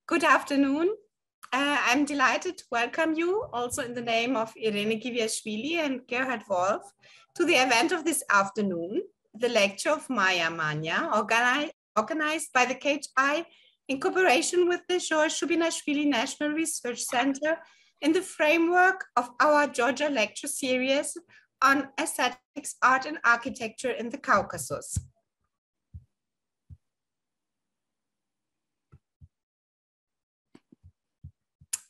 Good afternoon. I'm delighted to welcome you also in the name of Irene Giviashvili and Gerhard Wolf to the event of this afternoon, the lecture of Maia Mania, organized by the GHI in cooperation with the Chubinashvili National Research Center in the framework of our Georgia lecture series on aesthetics, art and architecture in the Caucasus.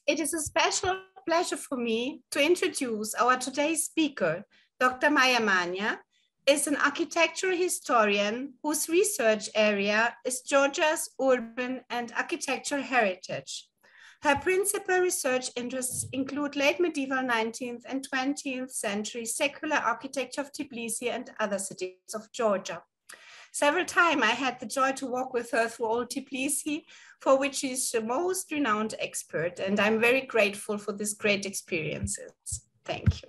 It is a special pleasure for me to introduce our today's speaker. Dr. Maia Mania is an architectural historian whose research area is Georgia's urban and architectural heritage. Her principal research interests include late medieval 19th and 20th century secular architecture of Tbilisi and other cities of Georgia. Several times I had the joy to walk with her through old Tbilisi, for which she's the most renowned expert, and I'm very grateful for these great experiences. Thank you.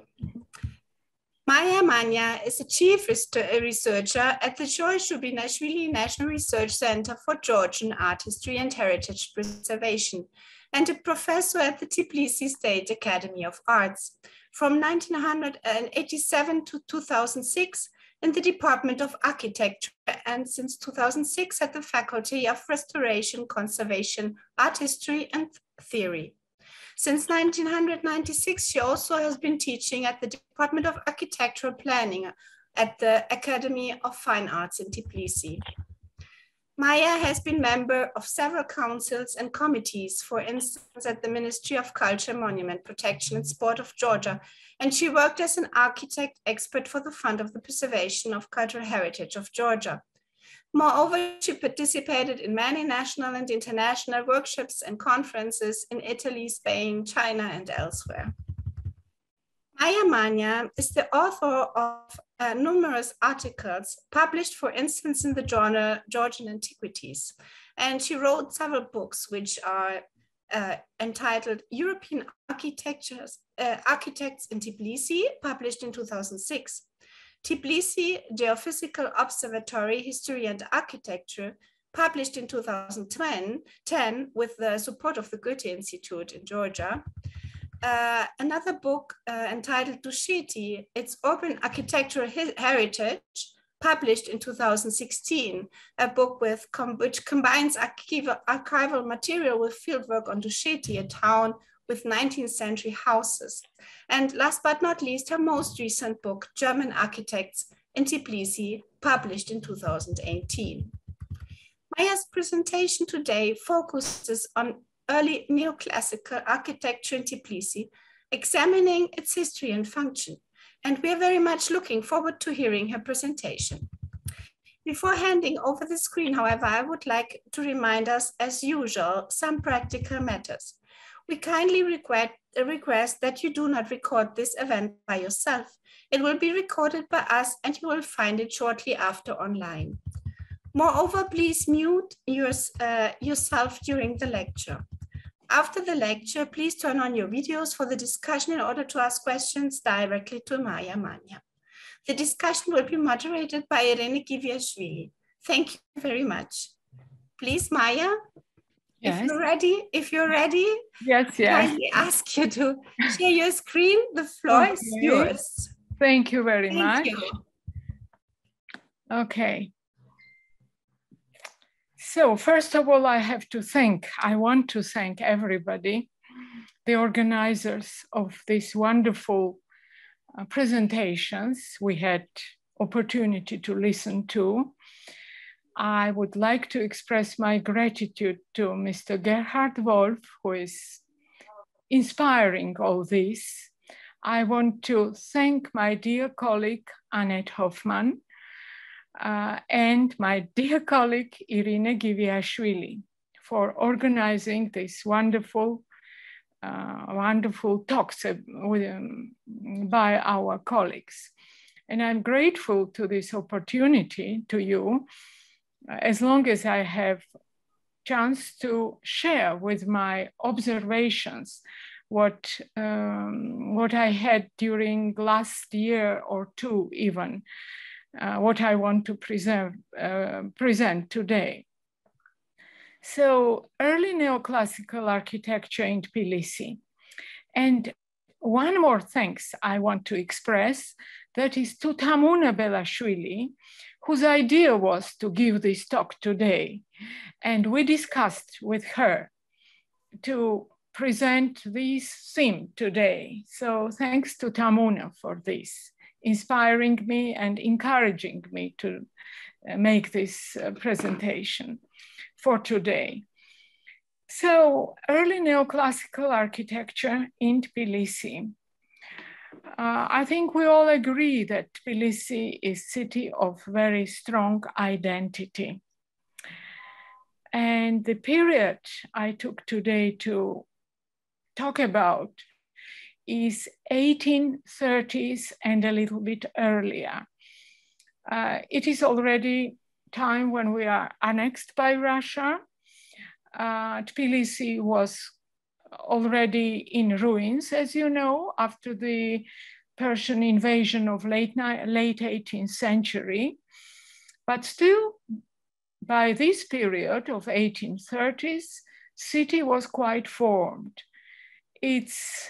Maia Mania is a chief researcher at the Chubinashvili National Research Center for Georgian Art History and Heritage Preservation, and a professor at the Tbilisi State Academy of Arts. From 1987 to 2006, in the Department of Architecture, and since 2006 at the Faculty of Restoration, Conservation, Art History and Theory. Since 1996, she also has been teaching at the Department of Architectural Planning at the Academy of Fine Arts in Tbilisi. Maia has been member of several councils and committees, for instance, at the Ministry of Culture, Monument Protection and Sport of Georgia, and she worked as an architect expert for the Fund of the Preservation of Cultural Heritage of Georgia. Moreover, she participated in many national and international workshops and conferences in Italy, Spain, China, and elsewhere. Maia Mania is the author of numerous articles published, for instance, in the journal Georgian Antiquities. And she wrote several books which are entitled European Architects in Tbilisi, published in 2006. Tbilisi Geophysical Observatory, History and Architecture, published in 2010 with the support of the Goethe Institute in Georgia. Another book entitled Dusheti, Its Urban Architectural Heritage, published in 2016, a book which combines archival material with fieldwork on Dusheti, a town with 19th century houses. And last but not least, her most recent book, German Architects in Tbilisi, published in 2018. Maia's presentation today focuses on early neoclassical architecture in Tbilisi, examining its history and function. And we are very much looking forward to hearing her presentation. Before handing over the screen, however, I would like to remind us, as usual, some practical matters. We kindly request that you do not record this event by yourself. It will be recorded by us and you will find it shortly after online. Moreover, please mute yourself during the lecture. After the lecture, please turn on your videos for the discussion in order to ask questions directly to Maia Mania. The discussion will be moderated by Irene Giviashvili. Thank you very much. Please, Maia, yes. If you're ready, yes. I ask you to share your screen. The floor is yours. Thank you very much. Thank you. Okay. So first of all, I want to thank everybody, the organizers of these wonderful presentations we had opportunity to listen to. I would like to express my gratitude to Mr. Gerhard Wolf, who is inspiring all this. I want to thank my dear colleague, Annette Hoffman, and my dear colleague, Irene Giviashvili, for organizing these wonderful talks by our colleagues. And I'm grateful to this opportunity to you, as long as I have chance to share with my observations what I had during last year or two even, what I want to present today. So early neoclassical architecture in Tbilisi. And one more thanks I want to express, that is to Tamuna Belashvili, whose idea was to give this talk today. And we discussed with her to present this theme today. So thanks to Tamuna for this, inspiring me and encouraging me to make this presentation for today. So early neoclassical architecture in Tbilisi. I think we all agree that Tbilisi is a city of very strong identity. And the period I took today to talk about is 1830s and a little bit earlier. It is already time when we are annexed by Russia. Tbilisi was already in ruins, as you know, after the Persian invasion of late 18th century. But still, by this period of 1830s, city was quite formed. Its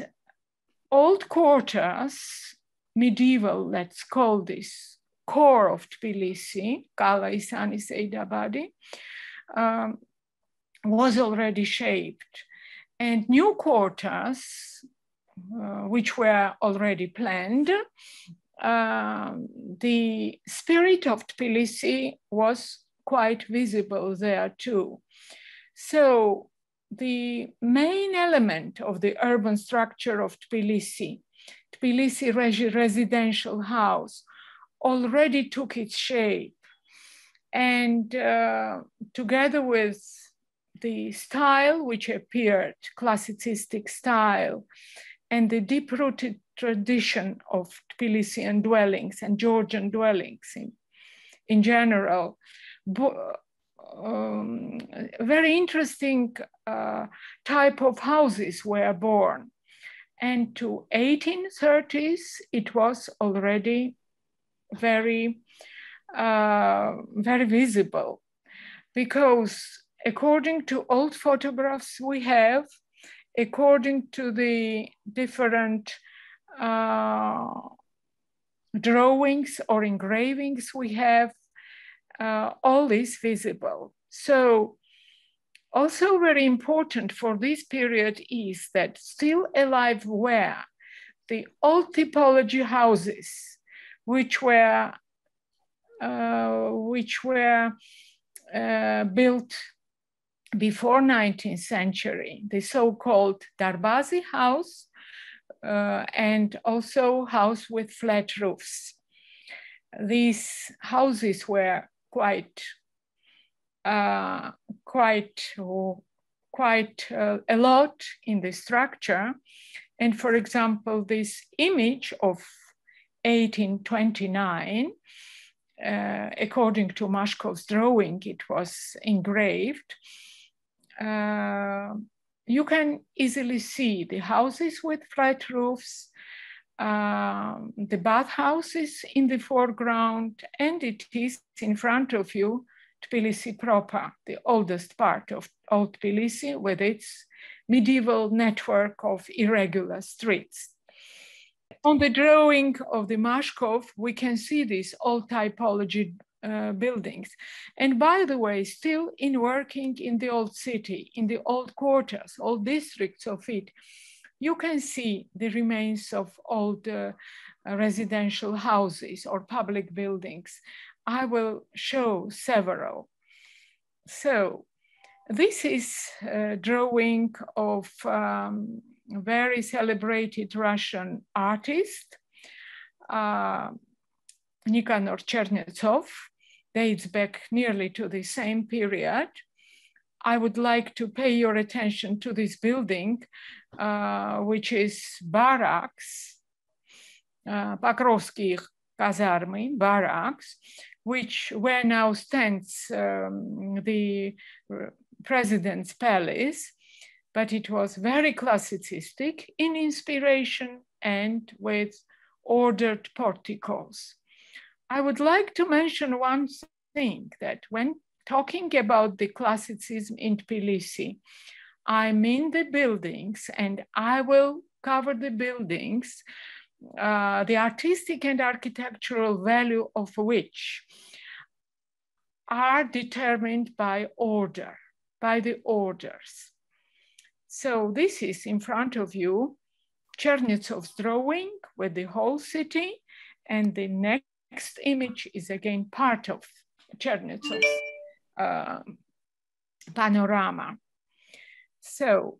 old quarters, medieval, let's call this, core of Tbilisi, Kala Isani Seidabadi, was already shaped. And new quarters, which were already planned, the spirit of Tbilisi was quite visible there too. So the main element of the urban structure of Tbilisi, Tbilisi residential house, already took its shape. And together with the style which appeared, classicistic style, and the deep-rooted tradition of Tbilisian dwellings and Georgian dwellings in general, very interesting type of houses were born. And to 1830s, it was already very, very visible, because according to old photographs we have, according to the different drawings or engravings we have, all is visible. So also very important for this period is that still alive were the old typology houses, which were built before 19th century, the so-called Darbazi house, and also house with flat roofs. These houses were quite a lot in the structure. And for example, this image of 1829, according to Mashkov's drawing, it was engraved. You can easily see the houses with flat roofs, the bathhouses in the foreground, and it is in front of you, Tbilisi proper, the oldest part of old Tbilisi with its medieval network of irregular streets. On the drawing of the Mashkov, we can see these old typology buildings. And by the way, still in working in the old city, in the old quarters, old districts of it, you can see the remains of old residential houses or public buildings. I will show several. So this is a drawing of very celebrated Russian artist, Nikanor Chernetsov, dates back nearly to the same period. I would like to pay your attention to this building, which is barracks, Pakrovsky Kazarmy, barracks, where now stands the president's palace, but it was very classicistic in inspiration and with ordered porticos. I would like to mention one thing, that when talking about the classicism in Tbilisi, I mean the buildings, and I will cover the buildings, the artistic and architectural value of which are determined by order, by the orders. So this is in front of you, Chernetsov's drawing with the whole city, and the next image is again part of Chernetsov's panorama. So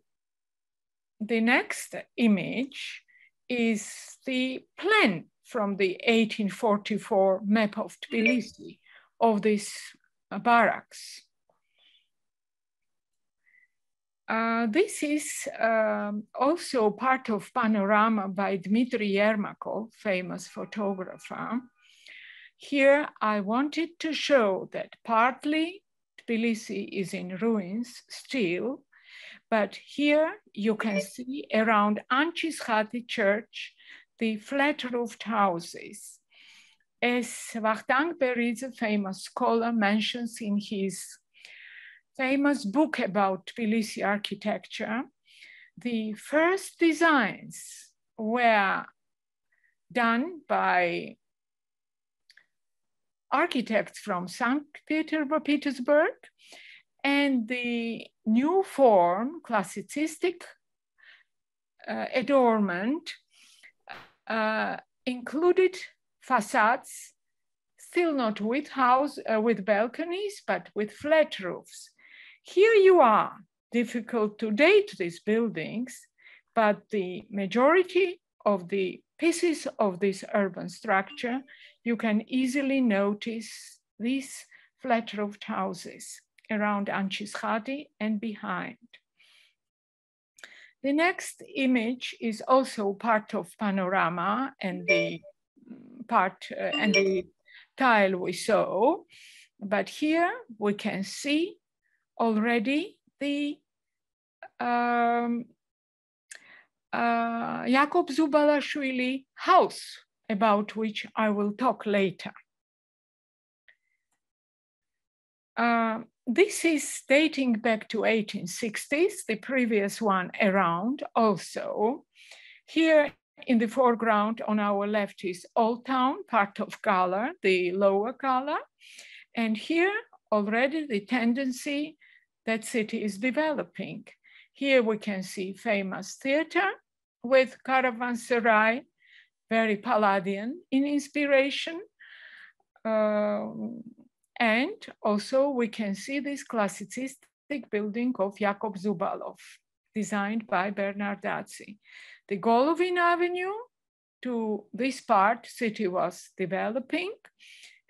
the next image is the plan from the 1844 map of Tbilisi of this barracks. This is also part of panorama by Dmitry Yermakov, famous photographer. Here I wanted to show that partly Tbilisi is in ruins still, but here you can see around Anchishati church, the flat-roofed houses. As Vakhtang Beridze, famous scholar, mentions in his famous book about Tbilisi architecture, the first designs were done by architects from St. Petersburg, and the new form, classicistic adornment, included facades, still not with with balconies, but with flat roofs. Here you are, difficult to date these buildings, but the majority of the pieces of this urban structure, you can easily notice these flat-roofed houses around Anchishati and behind. The next image is also part of panorama and the and the tile we saw, but here we can see already the Jakob Zubalashvili house, about which I will talk later. This is dating back to 1860s, the previous one around also. Here in the foreground on our left is Old Town, part of Gala, the lower Gala. And here already the tendency that city is developing. Here we can see famous theater with caravanserai, very Palladian in inspiration. And also we can see this classicistic building of Jakob Zubalov, designed by Bernardazzi. The Golovin Avenue, to this part, city was developing,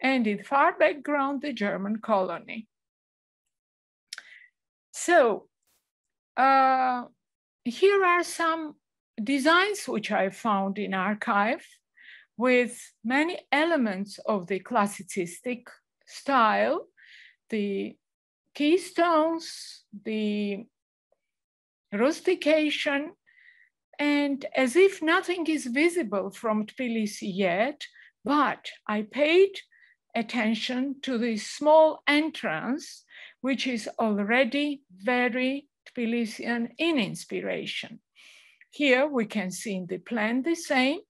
and in far background, the German colony. So here are some designs which I found in archive with many elements of the classicistic style, the keystones, the rustication, and as if nothing is visible from Tbilisi yet, but I paid attention to the small entrance, which is already very Tbilisian in inspiration. Here we can see in the plan the same,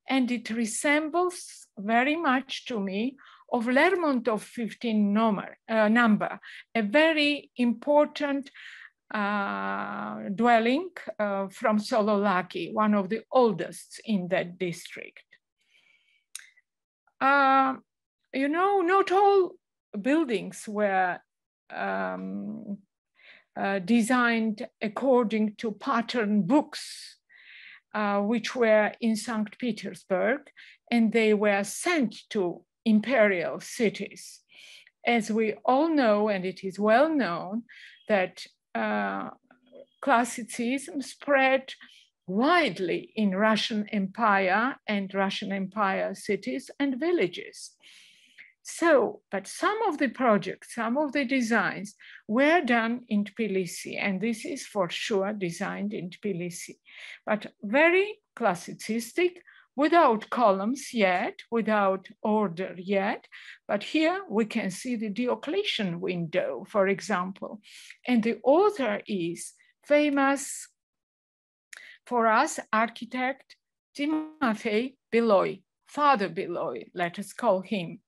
and it resembles very much to me of Lermontov 15 number, a very important dwelling from Sololaki, one of the oldest in that district. You know, not all buildings were designed according to pattern books, which were in St. Petersburg, and they were sent to imperial cities. As we all know, and it is well known, that classicism spread widely in Russian Empire and Russian Empire cities and villages. So, but some of the projects, some of the designs were done in Tbilisi, and this is for sure designed in Tbilisi, but very classicistic without columns yet, without order yet. But here we can see the Diocletian window, for example. And the author is famous for us architect Timofey Beloy, Father Beloy, let us call him.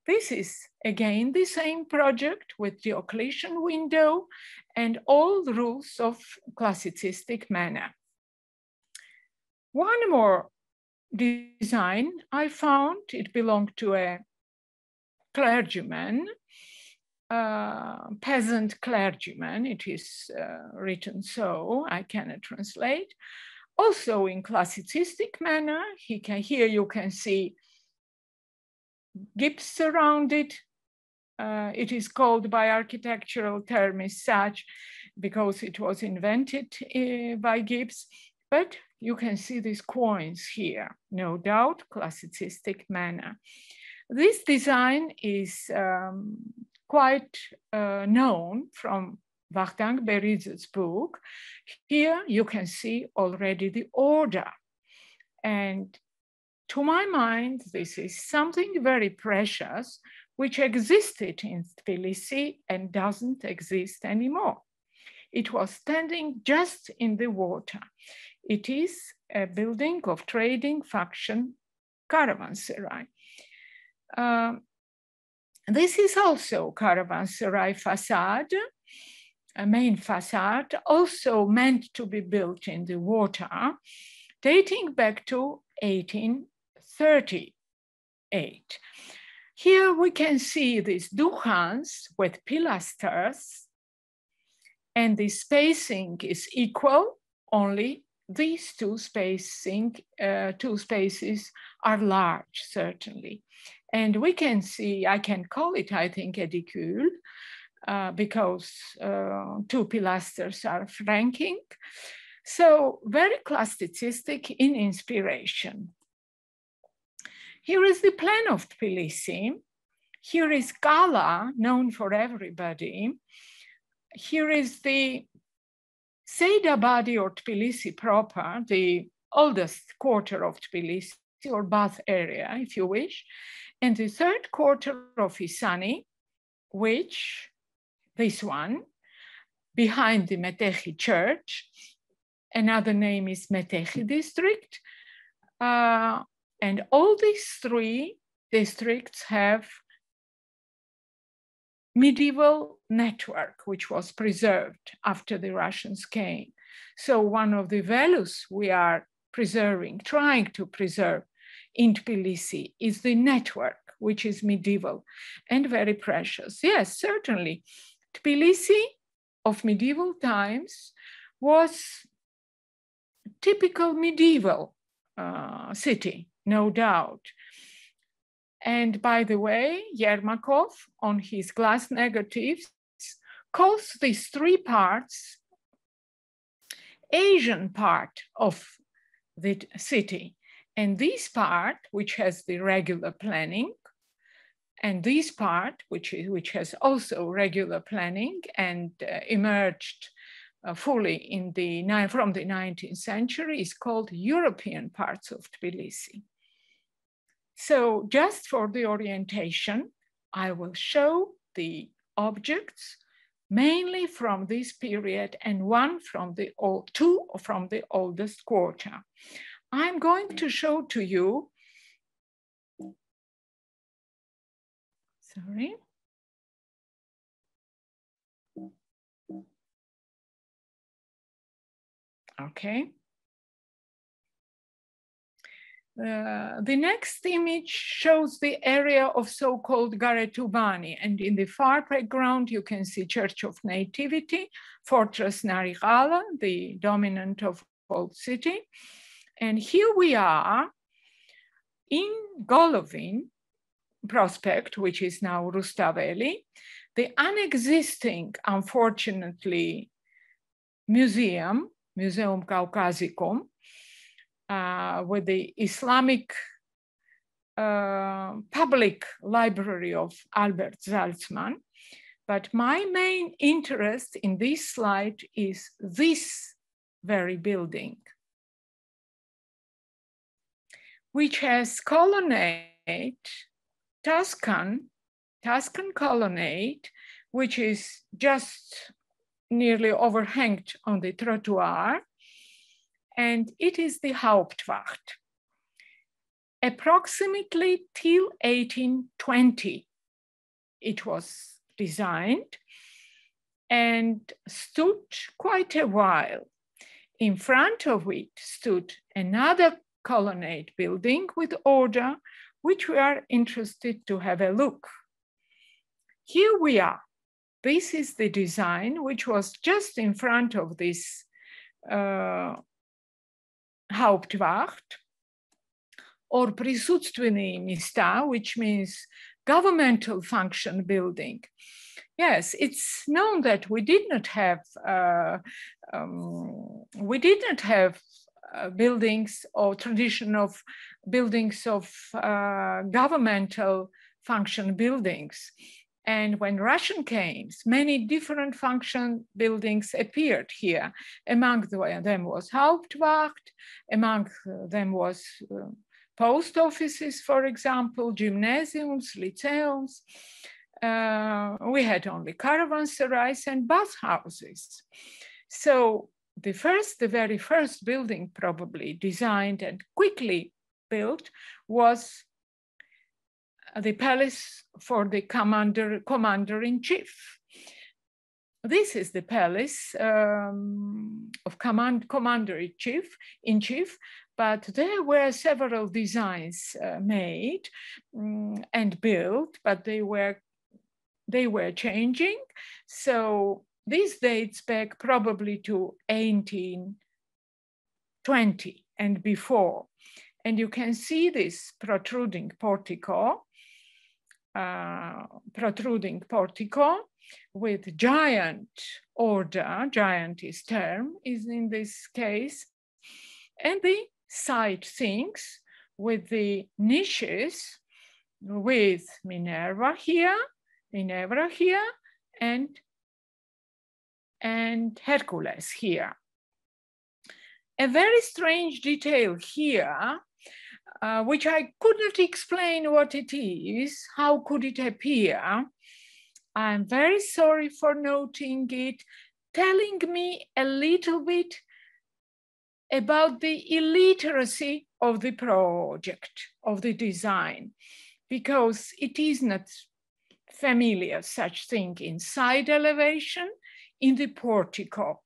This is again the same project with Diocletian window and all the rules of classicistic manner. One more design I found, it belonged to a clergyman, peasant clergyman, it is written so, I cannot translate. Also in classicistic manner, here you can see Gibbs around it. It is called by architectural term as such because it was invented by Gibbs, but you can see these coins here, no doubt, classicistic manner. This design is quite known from Vakhtang Beridze's book. Here you can see already the order. And to my mind, this is something very precious which existed in Tbilisi and doesn't exist anymore. It was standing just in the water. It is a building of trading faction caravanserai. This is also caravanserai facade, a main facade, also meant to be built in the water, dating back to 1838. Here we can see these dukhans with pilasters, and the spacing is equal, only these two spaces are large, certainly. And we can see, I can call it, I think, edicule, because two pilasters are flanking. So very classicistic in inspiration. Here is the plan of Tbilisi. Here is Gala, known for everybody. Here is the Seydabadi or Tbilisi proper, the oldest quarter of Tbilisi, or bath area, if you wish. And the third quarter of Isani, which, this one, behind the Metechi church. Another name is Metechi district. And all these three districts have medieval network, which was preserved after the Russians came. So one of the values we are preserving, trying to preserve in Tbilisi is the network, which is medieval and very precious. Yes, certainly. Tbilisi of medieval times was typical medieval city, no doubt. And by the way, Yermakov on his glass negatives calls these three parts Asian part of the city. And this part, which has the regular planning, and this part, which has also regular planning and emerged fully in from the 19th century, is called European parts of Tbilisi. So just for the orientation, I will show the objects mainly from this period and two from the oldest quarter. I'm going to show to you, sorry. Okay. The next image shows the area of so-called Garetubani, and in the far background you can see Church of Nativity, Fortress Narigala, the dominant of old city. And here we are in Golovin Prospect, which is now Rustaveli, the unexisting, unfortunately, Museum Caucasicum, with the Islamic public library of Albert Salzman. But my main interest in this slide is this very building. which has colonnade, Tuscan colonnade, which is just nearly overhanged on the trottoir, and it is the Hauptwacht. Approximately till 1820, it was designed and stood quite a while. In front of it stood another colonnade building with order, which we are interested to have a look. Here we are. This is the design which was just in front of this Hauptwacht, or присутственные места, which means governmental function building. Yes, it's known that we did not have buildings or tradition of buildings of governmental function buildings. And when Russian came, many different function buildings appeared here. Among them was Hauptwacht, among them was post offices, for example, gymnasiums, lyceums. We had only caravanserais and bathhouses. So the very first building probably designed and quickly built was the palace for the commander-in-chief. This is the palace of commander-in-chief, but there were several designs made and built, but they were changing. So this dates back probably to 1820 and before. And you can see this protruding portico with giant order, giant is term is in this case, and the side things with the niches with Minerva here, and Hercules here. A very strange detail here, which I could not explain what it is. How could it appear? I'm very sorry for noting it, telling me a little bit about the illiteracy of the project, of the design, because it is not familiar such thing in side elevation, in the portico.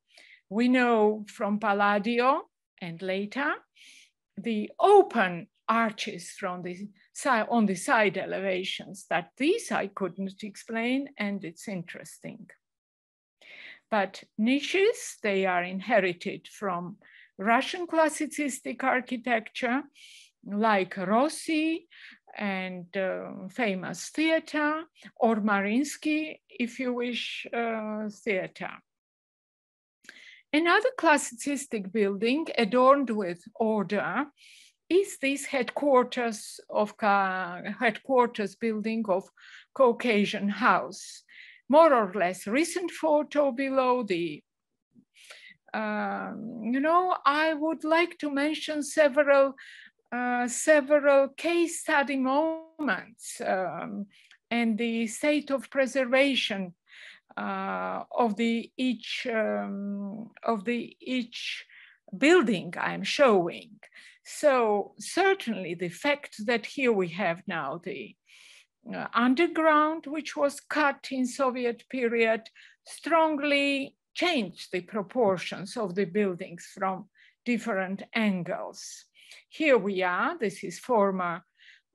We know from Palladio and later, the open arches from the side, on the side elevations, that these I couldn't explain, and it's interesting. But niches, they are inherited from Russian classicistic architecture, like Rossi and famous theater, or Mariinsky, if you wish, theater. Another classicistic building adorned with order is this headquarters building of Caucasian house. More or less recent photo below the, I would like to mention several case study moments and the state of preservation of each building I'm showing. So certainly the fact that here we have now the underground, which was cut in Soviet period, strongly changed the proportions of the buildings from different angles. Here we are, this is former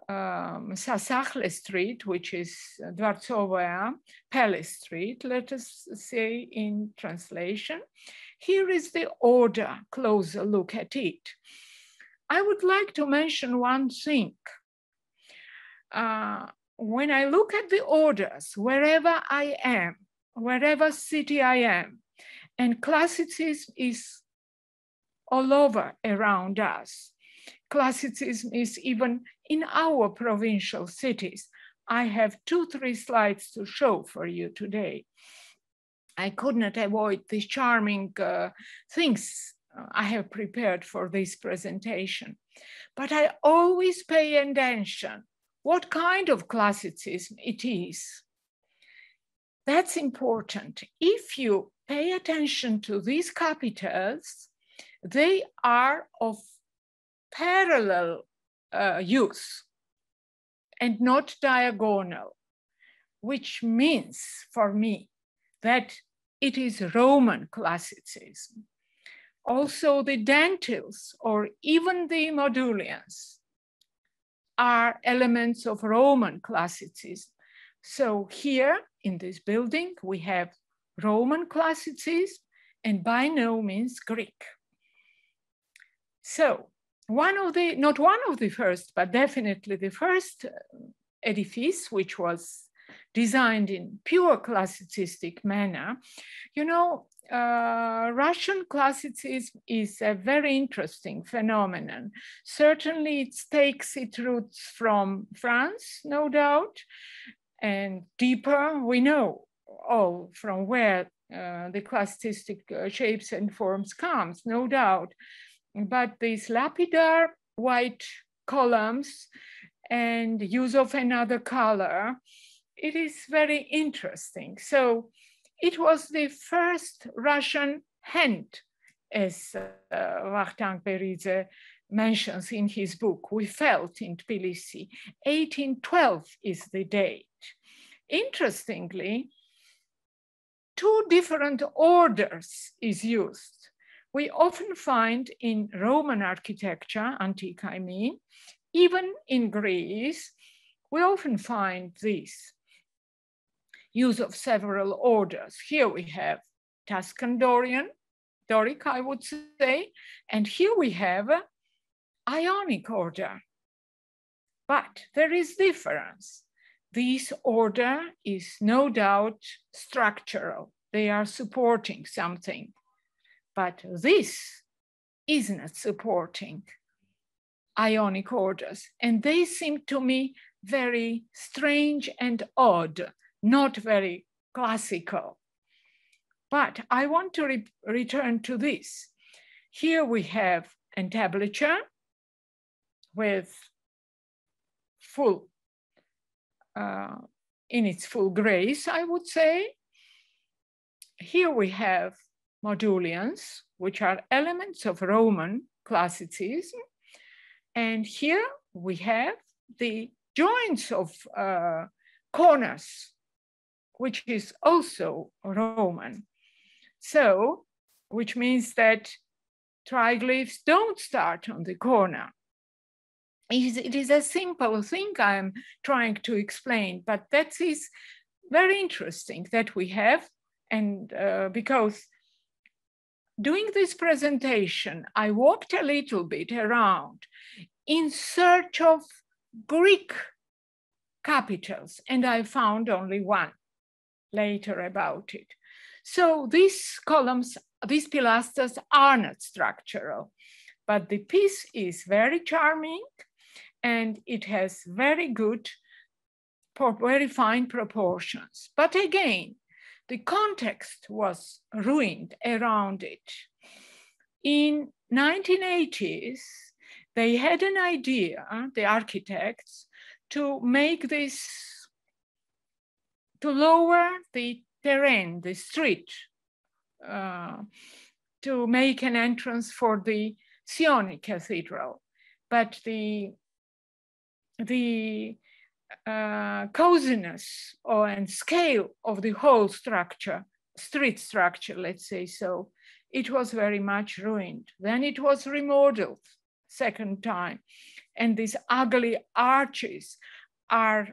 Sasakhle Street, which is Dvartsovaya Palace Street, let us say in translation. Here is the order, closer look at it. I would like to mention one thing. When I look at the orders, wherever I am, wherever city I am, and classicism is all over around us. Classicism is even in our provincial cities. I have 2-3 slides to show for you today. I could not avoid these charming things I have prepared for this presentation. But I always pay attention what kind of classicism it is. That's important. If you pay attention to these capitals, they are of parallel use and not diagonal, which means for me that it is Roman classicism. Also the dentils or even the modulians are elements of Roman classicism. So here in this building, we have Roman classicism and by no means Greek. So not one of the first, but definitely the first edifice, which was designed in pure classicistic manner. You know, Russian classicism is a very interesting phenomenon. Certainly it takes its roots from France, no doubt, and deeper we know all from where the classicistic shapes and forms comes, no doubt. But these lapidar white columns and use of another color, it is very interesting. So it was the first Russian hand, as Vakhtang Beridze mentions in his book, We Felt in Tbilisi. 1812 is the date. Interestingly, two different orders is used. We often find in Roman architecture, antique I mean, even in Greece, we often find this use of several orders. Here we have Tuscan Doric, I would say, and here we have Ionic order. But there is difference. This order is no doubt structural. They are supporting something. But this is not supporting Ionic orders. And they seem to me very strange and odd, not very classical. But I want to return to this. Here we have entablature with full, in its full grace, I would say. Here we have modulians, which are elements of Roman classicism. And here we have the joints of corners, which is also Roman. So, which means that triglyphs don't start on the corner. It is a simple thing I'm trying to explain, but that is very interesting that we have. And because doing this presentation, I walked a little bit around in search of Greek capitals, and I found only one later about it. So these columns, these pilasters are not structural, but the piece is very charming and it has very good, very fine proportions. But again, the context was ruined around it. In 1980s, they had an idea, the architects, to make this, to lower the terrain, the street, to make an entrance for the Sioni Cathedral. But the coziness and scale of the whole structure, street structure, let's say so, it was very much ruined. Then it was remodeled second time. And these ugly arches are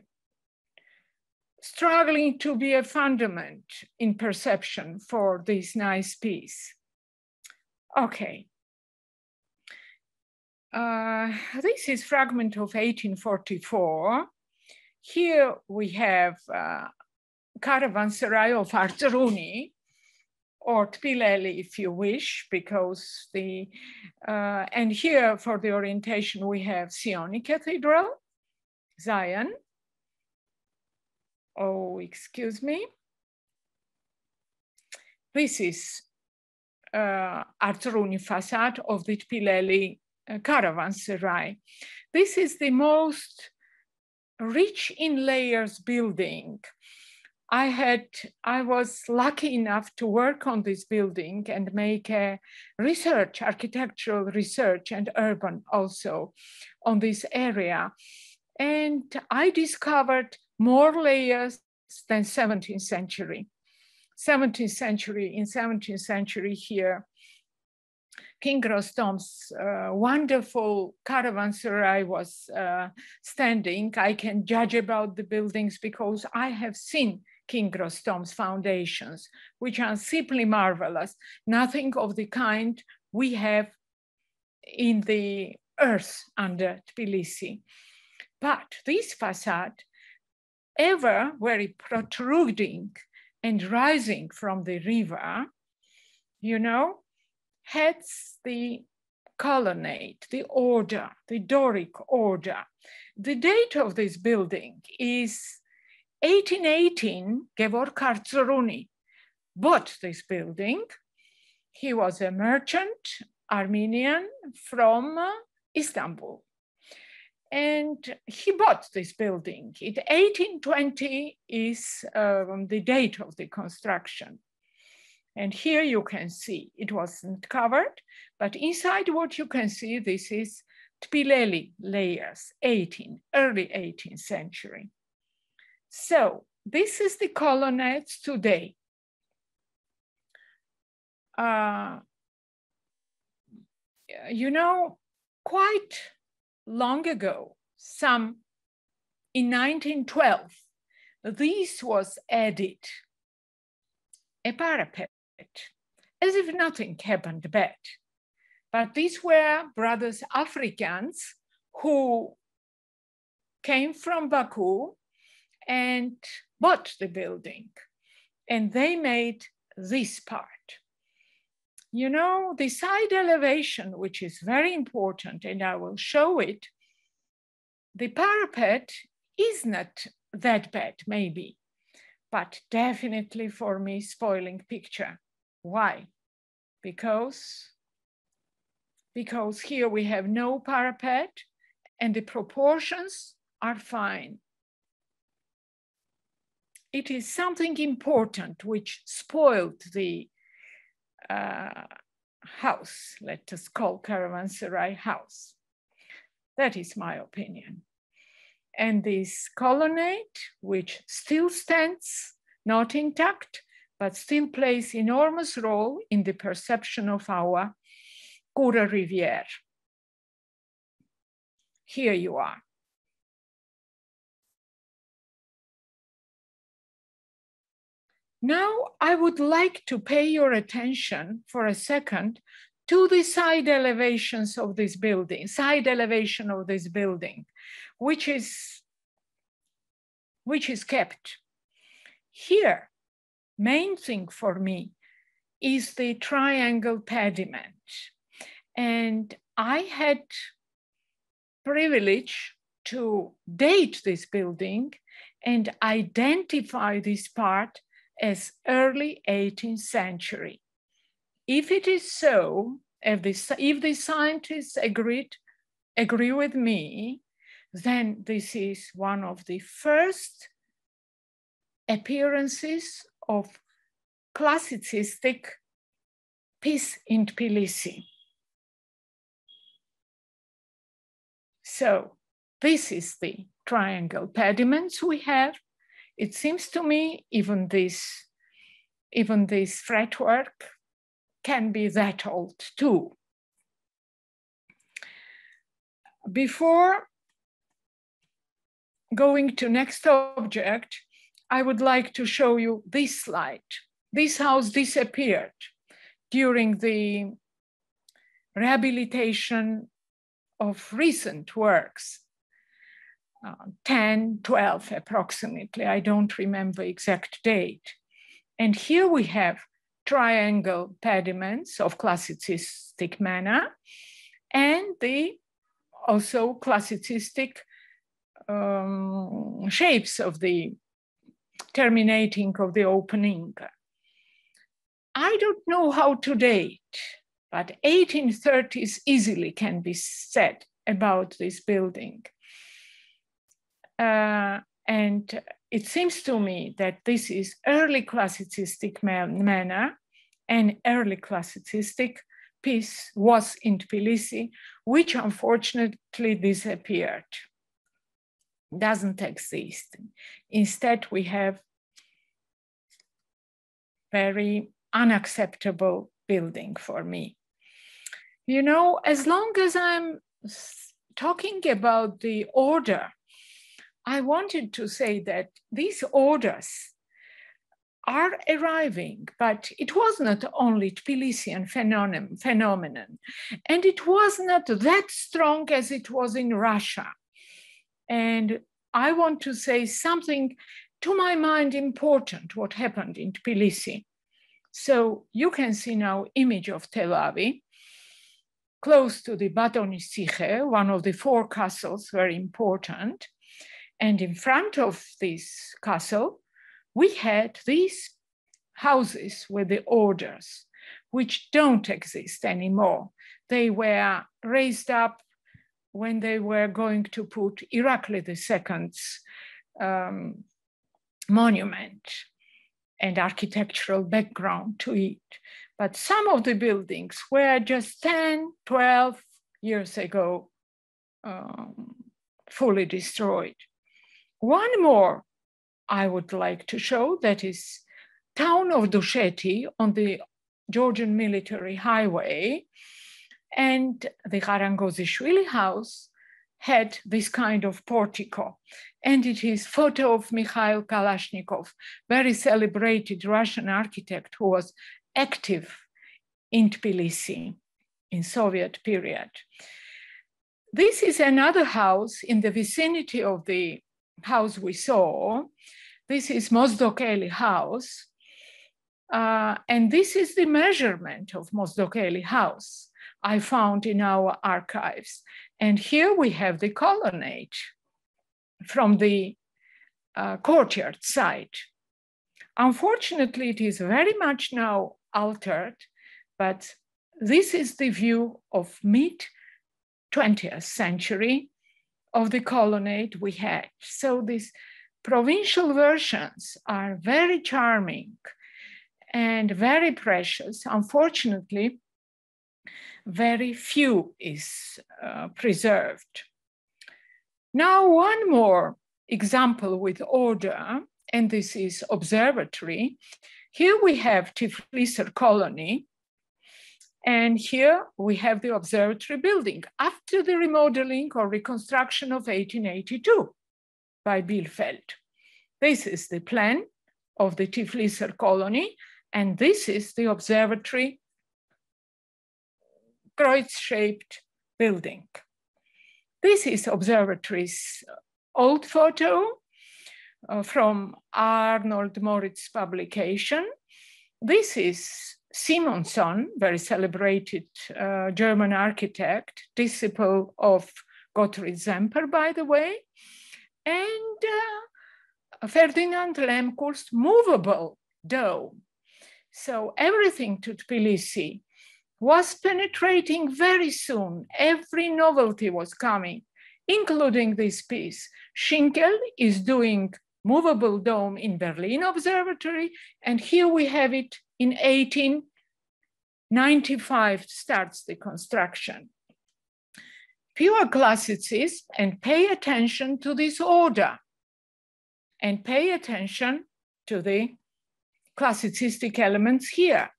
struggling to be a fundament in perception for this nice piece. Okay. This is fragment of 1844. Here we have caravanserai of Artruni, or Tbilisi, if you wish, because the, and here for the orientation, we have Sioni Cathedral, Zion. Oh, excuse me. This is Artruni facade of the Tbilisi caravanserai. This is the most rich in layers building. I was lucky enough to work on this building and make a research, architectural research and urban also on this area. And I discovered more layers than 17th century. In 17th century here, King Rostom's wonderful caravanserai was standing. I can judge about the buildings because I have seen King Rostom's foundations, which are simply marvelous. Nothing of the kind we have in the earth under Tbilisi. But this facade, ever very protruding and rising from the river, you know, has the colonnade, the order, the Doric order. The date of this building is 1818. Georg Karczoruni bought this building. He was a merchant, Armenian from Istanbul. And he bought this building. 1820 is the date of the construction. And here you can see it wasn't covered, but inside what you can see, this is Tbilisi layers, early 18th century. So this is the colonnades today. You know, quite long ago, in 1912, this was added, a parapet, as if nothing happened bad. But these were brothers Africans who came from Baku and bought the building, and they made this part. You know, the side elevation, which is very important, and I will show it, the parapet is not that bad, maybe, but definitely for me, spoiling picture. Why? Because here we have no parapet and the proportions are fine. It is something important which spoiled the house, let us call caravanserai house. That is my opinion. And this colonnade, which still stands, not intact, but still plays enormous role in the perception of our Kura Rivière. Here you are. Now I would like to pay your attention for a second to the side elevations of this building, which is kept. Here, main thing for me is the triangle pediment. And I had privilege to date this building and identify this part as early 18th century. If it is so, if the scientists agree with me, then this is one of the first appearances of classicistic piece in Tbilisi. So this is the triangle pediments we have. It seems to me even this fretwork can be that old too. Before going to next object, I would like to show you this slide. This house disappeared during the rehabilitation of recent works, 10, 12 approximately, I don't remember exact date. And here we have triangle pediments of classicistic manner and the also classicistic shapes of the terminating of the opening. I don't know how to date, but 1830s easily can be said about this building. And it seems to me that this is early classicistic manner, and early classicistic piece was in Tbilisi, which unfortunately disappeared. Doesn't exist. Instead, we have very unacceptable building for me. You know, as long as I'm talking about the order, I wanted to say that these orders are arriving, but it was not only Tbilisian phenomenon, and it was not that strong as it was in Russia. And I want to say something, to my mind, important, what happened in Tbilisi. So you can see now image of Tel Aviv, close to the Batonistikhe, one of the 4 castles, very important. And in front of this castle, we had these houses with the orders, which don't exist anymore. They were raised up when they were going to put Irakli II's monument and architectural background to it. But some of the buildings were just 10, 12 years ago fully destroyed. One more I would like to show, that is town of Dusheti on the Georgian military highway. And the Gharangozishvili house had this kind of portico. And it is photo of Mikhail Kalashnikov, very celebrated Russian architect who was active in Tbilisi in Soviet period. This is another house in the vicinity of the house we saw. This is Mozdokeli house. And this is the measurement of Mozdokeli house I found in our archives. And here we have the colonnade from the courtyard side. Unfortunately, it is very much now altered, but this is the view of mid-20th century of the colonnade we had. So these provincial versions are very charming and very precious. Unfortunately, very few is preserved. Now, one more example with order, and this is observatory. Here we have Tiflis colony, and here we have the observatory building after the remodeling or reconstruction of 1882 by Bielefeld. This is the plan of the Tiflis colony, and this is the observatory Kreuz-shaped building. This is observatory's old photo from Arnold Moritz publication. This is Simonson, very celebrated German architect, disciple of Gottfried Semper, by the way, and Ferdinand Lemkur's movable dome. So everything to Tbilisi was penetrating very soon. Every novelty was coming, including this piece. Schinkel is doing movable dome in Berlin Observatory, and here we have it in 1895 starts the construction. Pure classicists, and pay attention to this order, and pay attention to the classicistic elements here.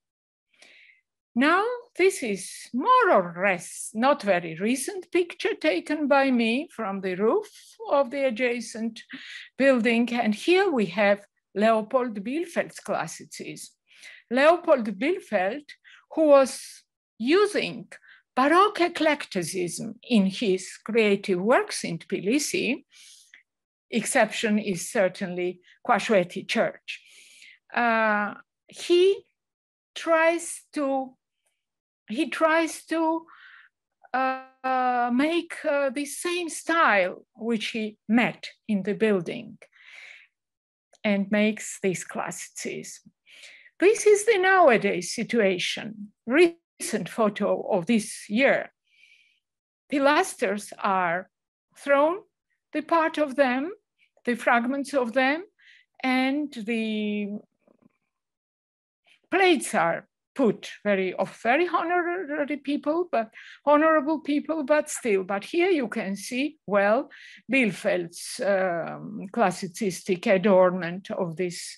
Now, this is more or less not very recent picture taken by me from the roof of the adjacent building. And here we have Leopold Bielefeld's classicism. Leopold Bielefeld, who was using Baroque eclecticism in his creative works in Tbilisi, exception is certainly Quashweti Church. He tries to make the same style which he met in the building and makes this classicism. This is the nowadays situation. Recent photo of this year. Pilasters are thrown, the part of them, the fragments of them, and the plates are put of very honorable people, but still. But here you can see, well, Bielefeld's classicistic adornment of this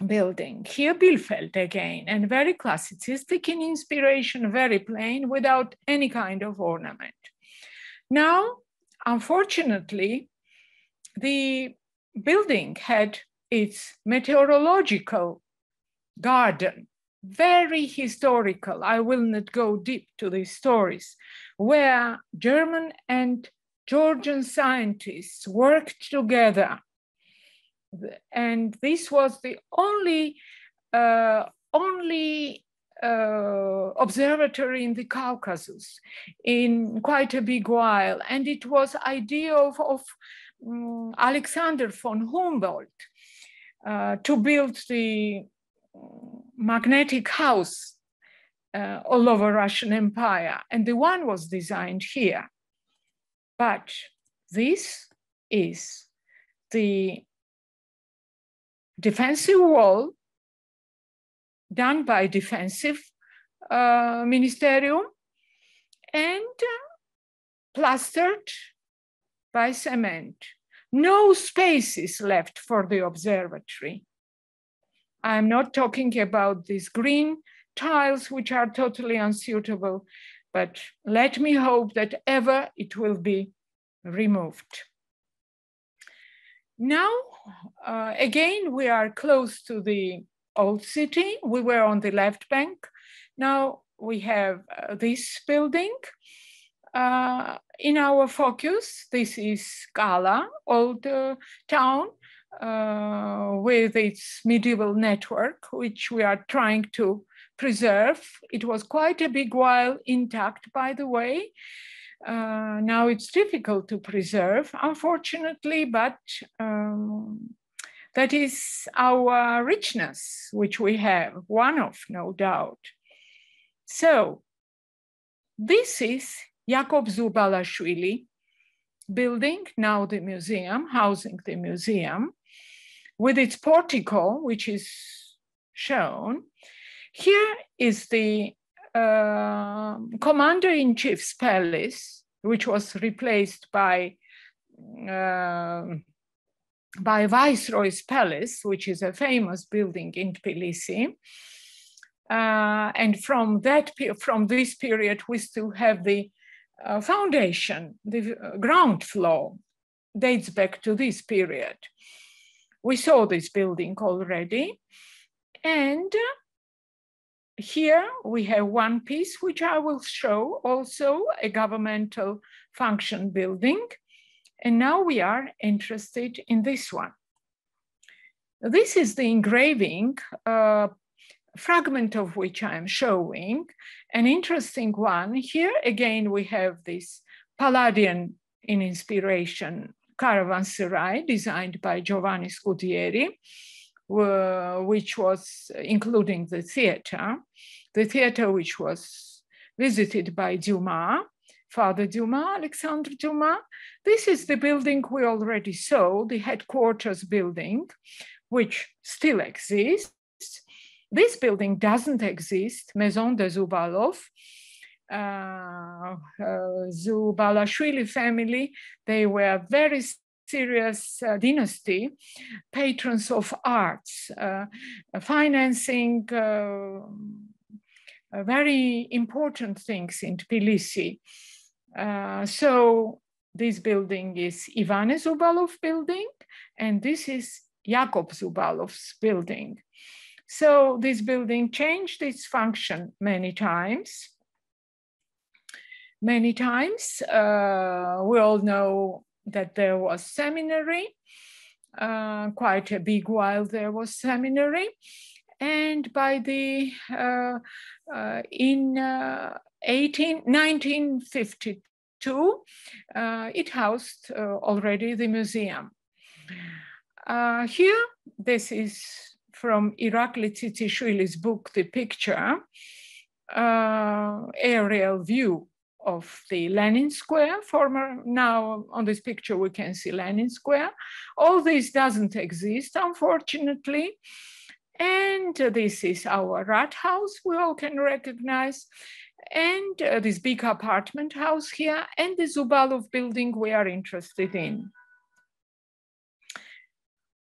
building. Here Bielefeld again, and very classicistic in inspiration, very plain, without any kind of ornament. Now, unfortunately, the building had its meteorological garden, very historical. I will not go deep to these stories, where German and Georgian scientists worked together. And this was the only observatory in the Caucasus in quite a big while. And it was idea of Alexander von Humboldt to build the magnetic house all over Russian Empire. And the one was designed here. But this is the defensive wall done by defensive ministerium and plastered by cement. No spaces left for the observatory. I'm not talking about these green tiles, which are totally unsuitable, but let me hope that ever it will be removed. Now, again, we are close to the old city. We were on the left bank. Now we have this building in our focus. This is Gala, old town with its medieval network, which we are trying to preserve. It was quite a big while intact, by the way. Now it's difficult to preserve, unfortunately, but that is our richness, which we have, one of, no doubt. So this is Jakub Zubalašvili building, now the museum, housing the museum, with its portico, which is shown. Here is the commander-in-chief's palace, which was replaced by Viceroy's Palace, which is a famous building in Tbilisi. And from this period, we still have the foundation, the ground floor dates back to this period. We saw this building already. And here we have one piece, which I will show, also a governmental function building. And now we are interested in this one. This is the engraving, fragment of which I am showing, an interesting one. Here again, we have this Palladian in inspiration caravanserai designed by Giovanni Scudieri, which was including the theater which was visited by Dumas, Father Dumas, Alexandre Dumas. This is the building we already saw, the headquarters building, which still exists. This building doesn't exist, Maison de Zubalov. Zubalašvili family, they were very serious dynasty, patrons of arts, financing very important things in Tbilisi. So this building is Ivan Zubalov building, and this is Jakub Zubalov's building. So this building changed its function many times. Many times. We all know that there was seminary, quite a big while there was seminary. And by the, in 1952, it housed already the museum. Here, this is from Irakli Tsitsishvili's book, The Picture, aerial view of the Lenin Square, now on this picture we can see Lenin Square. All this doesn't exist, unfortunately. And this is our rat house, we all can recognize. And this big apartment house here, and the Zubalov building we are interested in.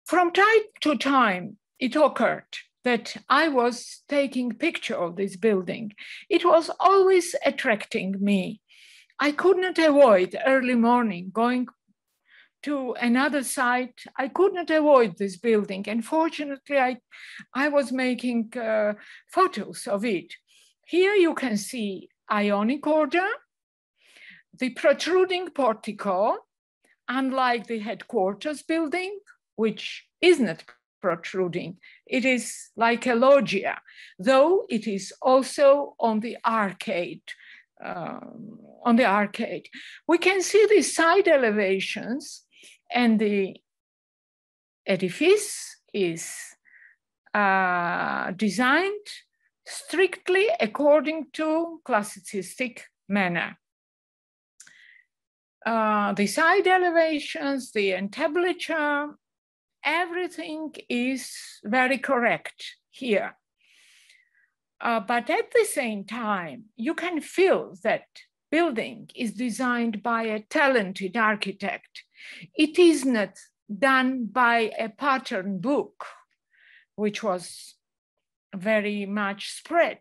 From time to time, it occurred that I was taking a picture of this building. It was always attracting me. I could not avoid early morning going to another site. I could not avoid this building. And fortunately, I was making photos of it. Here you can see Ionic order, the protruding portico, unlike the headquarters building, which is not protruding. It is like a loggia, though it is also on the arcade. We can see the side elevations, and the edifice is designed strictly according to classicistic manner. The side elevations, the entablature, everything is very correct here. But at the same time, you can feel that building is designed by a talented architect. It is not done by a pattern book, which was very much spread,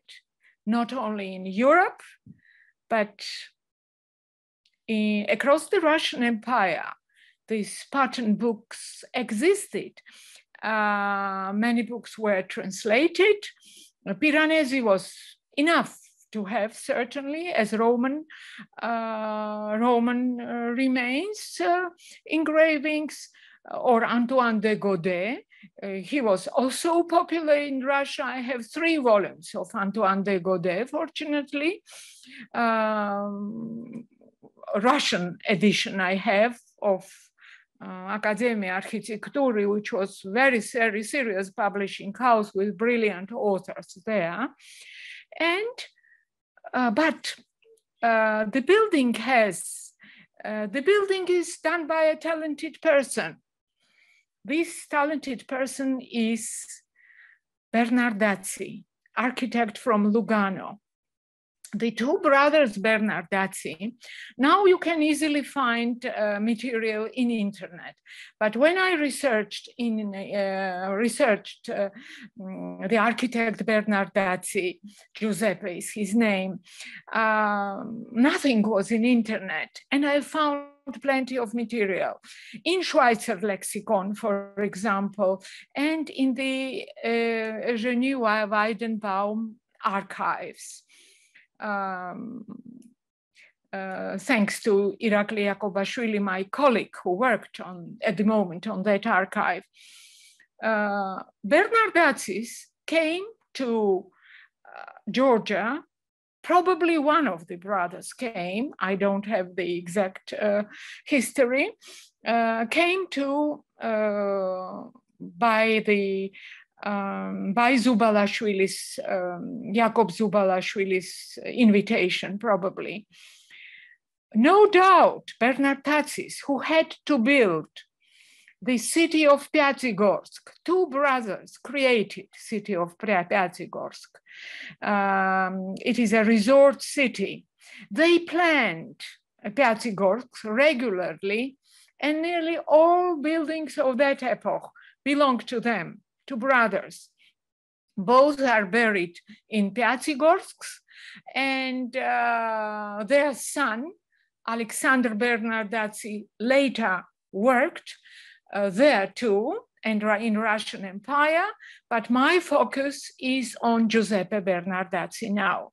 not only in Europe, but across the Russian Empire. These pattern books existed. Many books were translated. Piranesi was enough to have, certainly, as Roman remains engravings, or Antoine de Godet. He was also popular in Russia. I have 3 volumes of Antoine de Godet, fortunately. Russian edition I have of Academia Architectury, which was very serious publishing house with brilliant authors there. And, but the building is done by a talented person. This talented person is Bernardazzi, architect from Lugano. The 2 brothers Bernardazzi, now you can easily find material in internet. But when I researched the architect Bernardazzi, Giuseppe is his name, nothing was in internet. And I found plenty of material in Schweitzer lexicon, for example, and in the Eugenie Weidenbaum archives. Thanks to Irakli Yakobashvili, my colleague who worked at the moment on that archive. Bernardatzis came to Georgia. Probably one of the brothers came, I don't have the exact history, came to by Zubalashvili's, Jakob Zubalashvili's invitation, probably. No doubt, Bernardazis, who had to build the city of Piatigorsk, 2 brothers created city of Piatigorsk. It is a resort city. They planned Piatigorsk regularly, and nearly all buildings of that epoch belong to them, 2 brothers. Both are buried in Piatigorsk, and their son, Alexander Bernardazzi, later worked there too, and in Russian Empire, but my focus is on Giuseppe Bernardazzi now.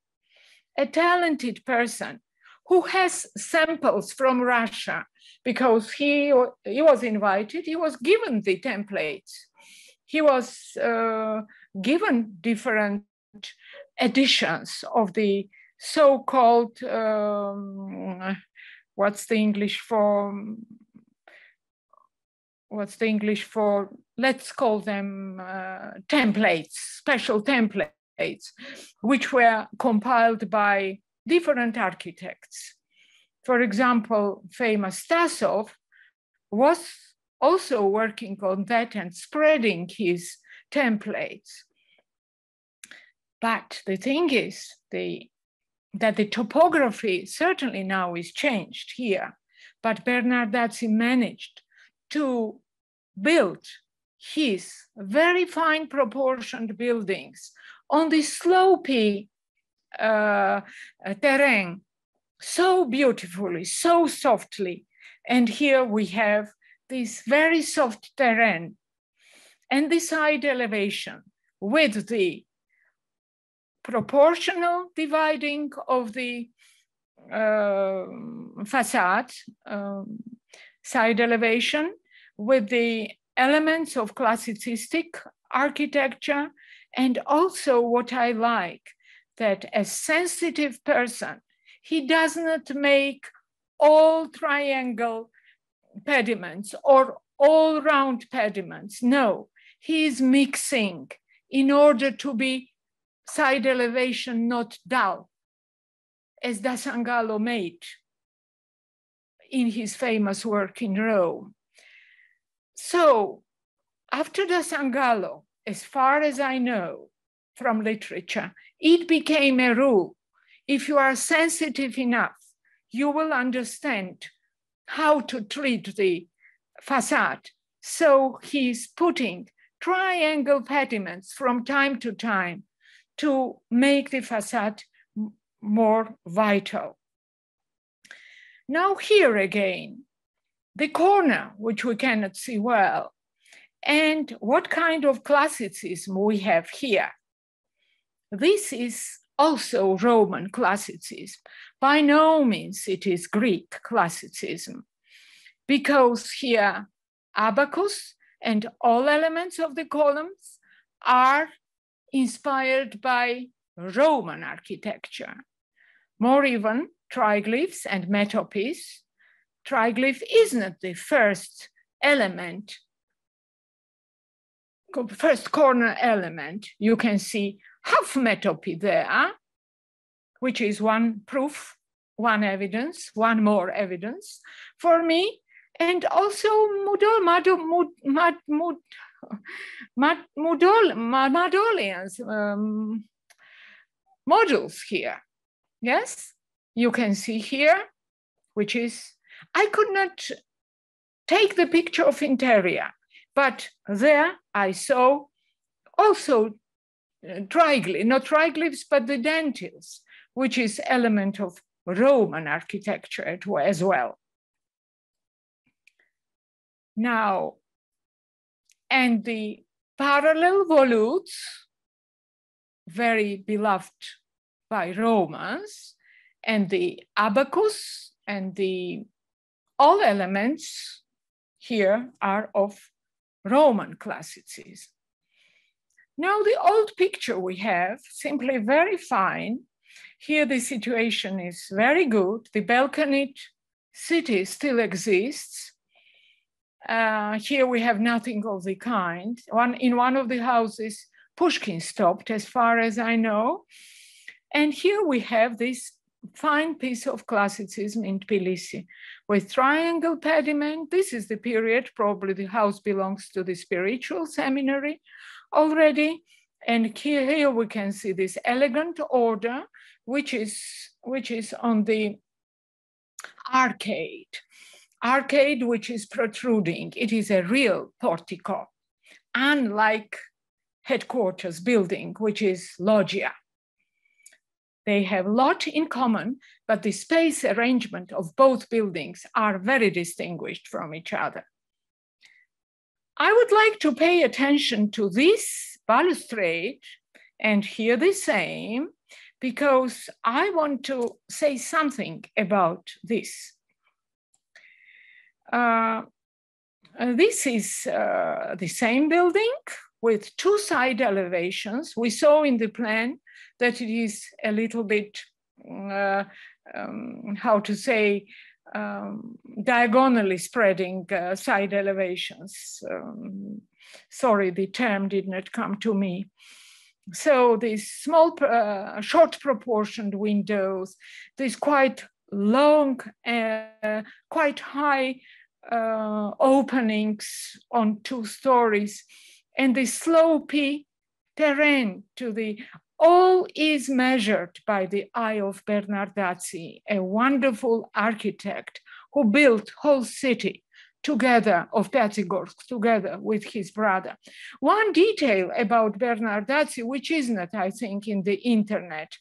A talented person who has samples from Russia, because he was invited, he was given the templates. He was given different editions of the so-called, what's the English for let's call them templates, special templates, which were compiled by different architects. For example, famous Tasov was also working on that and spreading his templates. But the thing is that the topography certainly now is changed here, but Bernardazzi managed to build his very fine proportioned buildings on the slopey terrain so beautifully, so softly. And here we have this very soft terrain and the side elevation with the proportional dividing of the facade, side elevation, with the elements of classicistic architecture, and also what I like, that a sensitive person, he does not make all triangle pediments or all round pediments. No, he is mixing in order to be side elevation not dull, as Da Sangallo made in his famous work in Rome. So after Da Sangallo, as far as I know from literature, it became a rule. If you are sensitive enough, you will understand how to treat the facade. So he's putting triangle pediments from time to time to make the facade more vital. Now here again, the corner, which we cannot see well, and what kind of classicism we have here. This is also Roman classicism. By no means it is Greek classicism, because here abacus and all elements of the columns are inspired by Roman architecture. More even, triglyphs and metopes. Triglyph is not the first element, first corner element. You can see half metope there, which is one proof, one evidence, one more evidence for me. And also Madolians, modules here. Yes, you can see here, which is, I could not take the picture of interior, but there I saw also triglyphs, not triglyphs, but the dentils, which is element of Roman architecture as well. Now, and the parallel volutes, very beloved by Romans, and the abacus and the all elements here are of Roman classicism. Now the old picture we have, simply very fine. Here the situation is very good. The balconied city still exists. Here we have nothing of the kind. In one of the houses, Pushkin stopped, as far as I know. And here we have this fine piece of classicism in Tbilisi with triangle pediment. This is the period, probably the house belongs to the spiritual seminary already. And here we can see this elegant order, which is on the arcade. Arcade, which is protruding. It is a real portico, unlike headquarters building, which is loggia. They have a lot in common, but the space arrangement of both buildings are very distinguished from each other. I would like to pay attention to this balustrade and here the same, because I want to say something about this. This is the same building with two side elevations. We saw in the plan that it is a little bit, how to say, diagonally spreading side elevations. Sorry, the term did not come to me. So these small, short proportioned windows, these quite long, quite high openings on 2 stories, and the slopey terrain to the, all is measured by the eye of Bernardazzi, a wonderful architect who built whole city together of Pyatigorsk, together with his brother. One detail about Bernardazzi, which is not, I think, in the internet.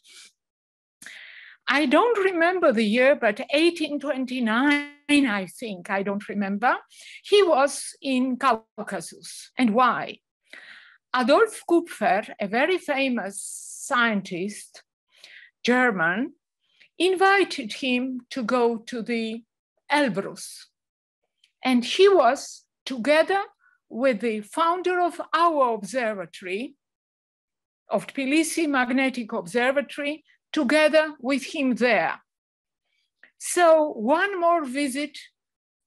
I don't remember the year, but 1829, I think, I don't remember. He was in Caucasus. And why? Adolf Kupfer, a very famous scientist, German, invited him to go to the Elbrus. And he was together with the founder of our observatory, of Tbilisi Magnetic Observatory, together with him there. So one more visit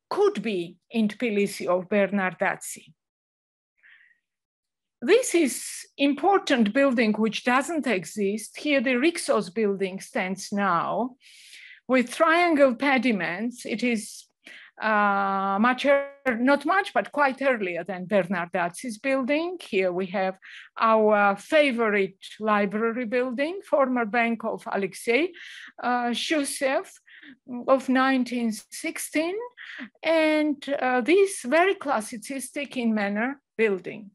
could be in Tbilisi of Bernardazzi. This is important building which doesn't exist. Here the Rixos building stands now with triangle pediments. It is not much, but quite earlier than Bernardazzi's building. Here we have our favorite library building, former bank of Alexei Shusev of 1916, and this very classicistic in manner building.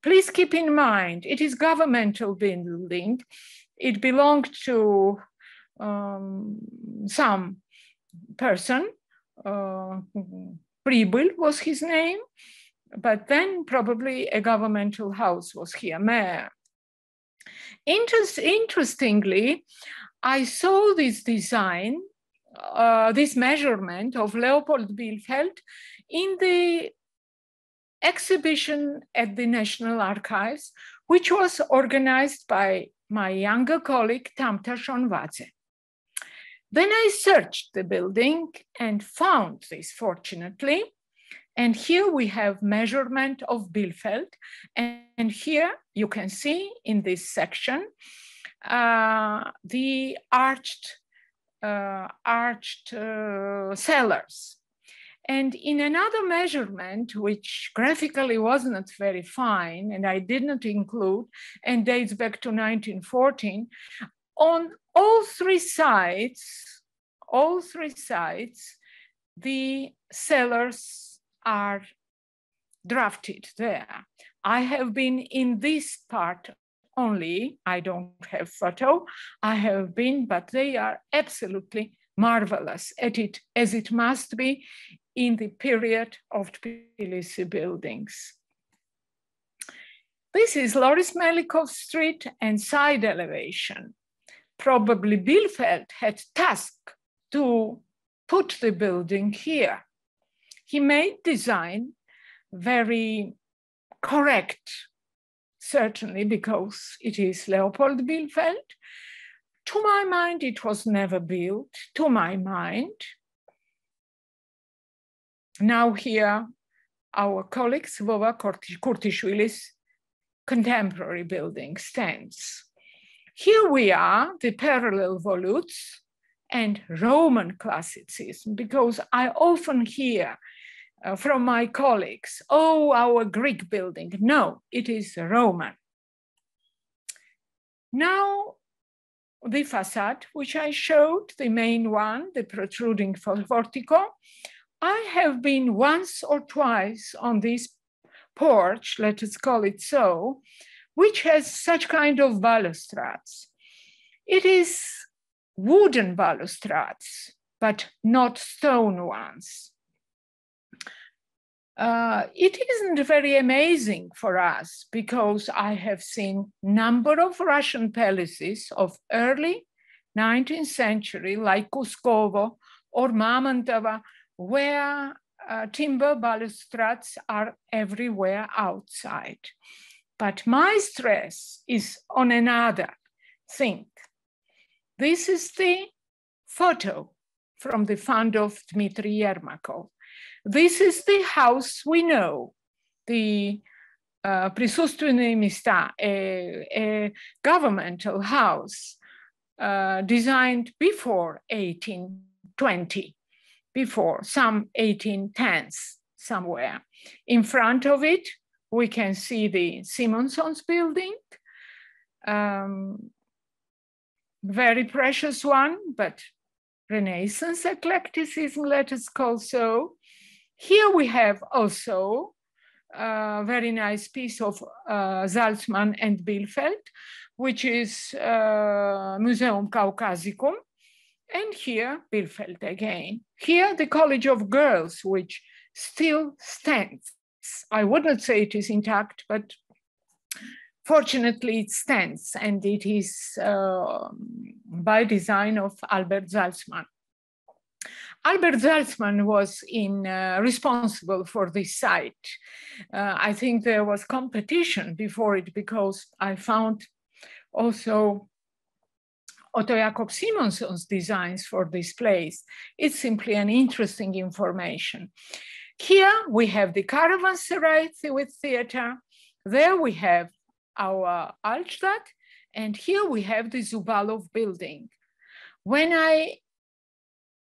Please keep in mind, it is governmental building. It belonged to some person, Pribel was his name, but then probably a governmental house was here, Maia. Interestingly, I saw this design, this measurement of Leopold Bielefeld in the exhibition at the National Archives, which was organized by my younger colleague, Tamta Shonvadze. Then I searched the building and found this, fortunately. And here we have measurement of Bielefeld. And here you can see in this section, the arched cellars. And in another measurement, which graphically was not very fine, and I did not include, and dates back to 1914, on all three sides, the cellars are drafted there. I have been in this part only. I don't have photo. I have been, but they are absolutely marvelous at it, as it must be in the period of Tbilisi buildings. This is Loris Melikov Street and side elevation. Probably Bielefeld had tasked to put the building here. He made design very correct, certainly because it is Leopold Bielefeld. To my mind, it was never built, to my mind. Now here, our colleague Svova Kurtishvili's contemporary building stands. Here we are, the parallel volutes and Roman classicism, because I often hear from my colleagues, oh, our Greek building. No, it is Roman. Now, the facade, which I showed, the main one, the protruding portico, I have been once or twice on this porch, let us call it so, which has such kind of balustrades. It is wooden balustrades, but not stone ones. It isn't very amazing for us because I have seen a number of Russian palaces of early 19th century, like Kuskovo or Mamontovo, where timber balustrades are everywhere outside. But my stress is on another thing. This is the photo from the fund of Dmitry Yermakov. This is the house we know, the присутственные места, a governmental house designed before 1820, before some 1810s somewhere. In front of it, we can see the Simonson's building, very precious one, but Renaissance eclecticism, let us call so. Here we have also a very nice piece of Salzmann and Bielefeld, which is Museum Caucasicum. And here, Bielefeld again. Here, the College of Girls, which still stands. I would not say it is intact, but fortunately it stands, and it is by design of Albert Salzmann. Albert Salzmann was responsible for this site. I think there was competition before it, because I found also Otto Jakob Simonson's designs for this place. It's simply an interesting information. Here we have the caravanserai with theater. There we have our Altstadt, and here we have the Zubalov building. When I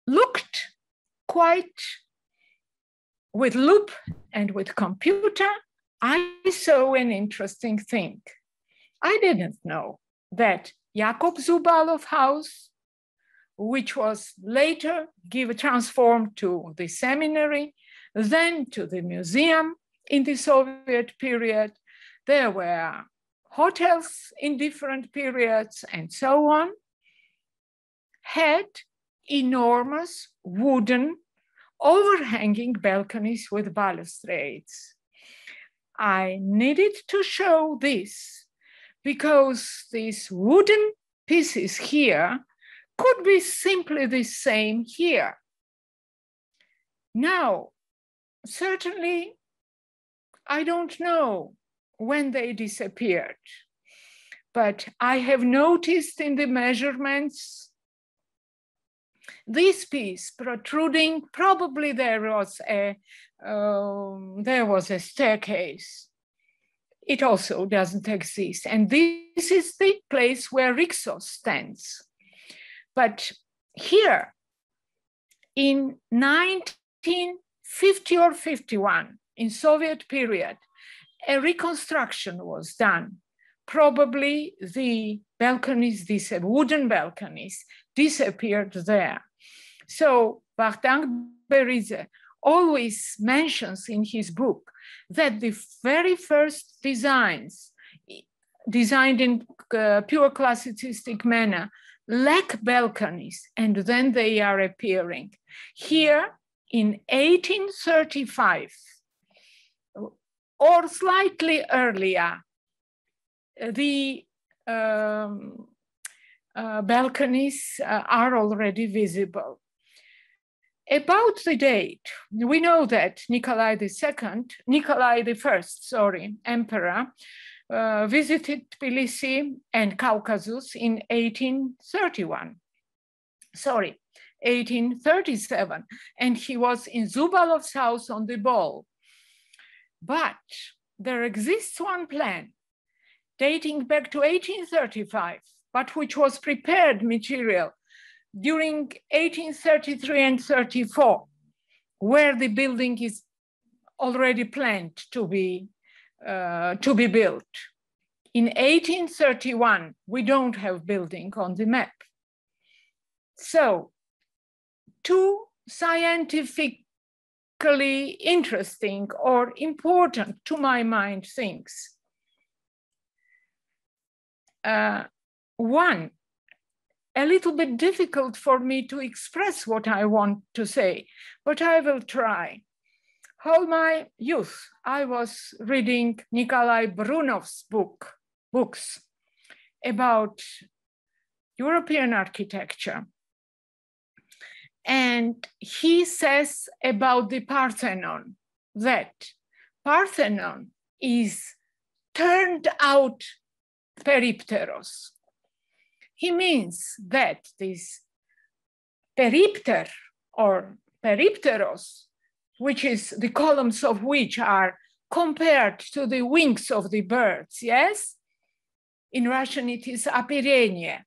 looked quite with loop and with computer, I saw an interesting thing. I didn't know that Jakob Zubalov house, which was later transformed to the seminary, then to the museum in the Soviet period, there were hotels in different periods and so on, had enormous wooden overhanging balconies with balustrades. I needed to show this because these wooden pieces here could be simply the same here. Now, certainly, I don't know when they disappeared, but I have noticed in the measurements this piece protruding. Probably there was a staircase. It also doesn't exist, and this is the place where Rixos stands. But here, in 1950 or 51, in Soviet period, a reconstruction was done. Probably the balconies, these wooden balconies, disappeared there. So Vakhtang Beridze always mentions in his book that the very first designs, designed in pure classicistic manner, lack balconies, and then they are appearing. Here in 1835, or slightly earlier, the balconies are already visible. About the date, we know that Nikolai I, emperor, visited Tbilisi and Caucasus in 1837, and he was in Zubalov's house on the Bol. But there exists one plan dating back to 1835, but which was prepared material during 1833 and 34, where the building is already planned to be built. In 1831, we don't have building on the map. So, two scientifically interesting or important to my mind things. One, a little bit difficult for me to express what I want to say, but I will try. All my youth, I was reading Nikolai Brunov's books about European architecture. And he says about the Parthenon that Parthenon is turned out peripteros. He means that this peripter or peripteros, which is the columns of which are compared to the wings of the birds, yes? In Russian, it is оперение.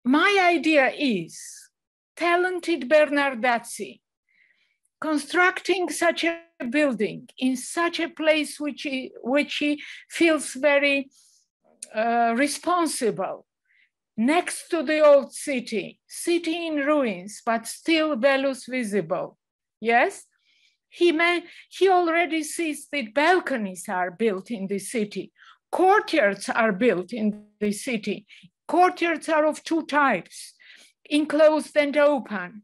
My idea is talented Bernardazzi constructing such a building in such a place which he feels very responsible, next to the old city in ruins, but still values visible, yes? He already sees that balconies are built in the city, courtyards are built in the city. Courtyards are of two types, enclosed and open.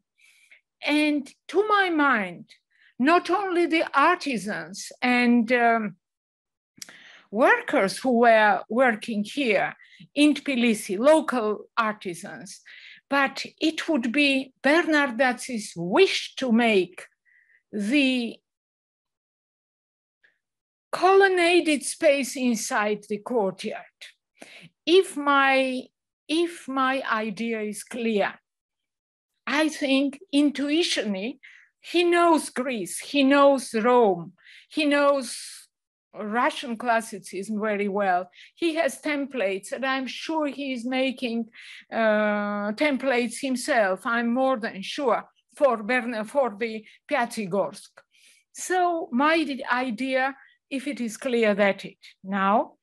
And to my mind, not only the artisans and workers who were working here in Tbilisi, local artisans, but it would be Bernardazzi's wish to make the colonnaded space inside the courtyard. If my idea is clear, I think intuitionally, he knows Greece, he knows Rome, he knows Russian classicism very well. He has templates, and I'm sure he is making templates himself. I'm more than sure for the Piatigorsk. So my idea, if it is clear that it now,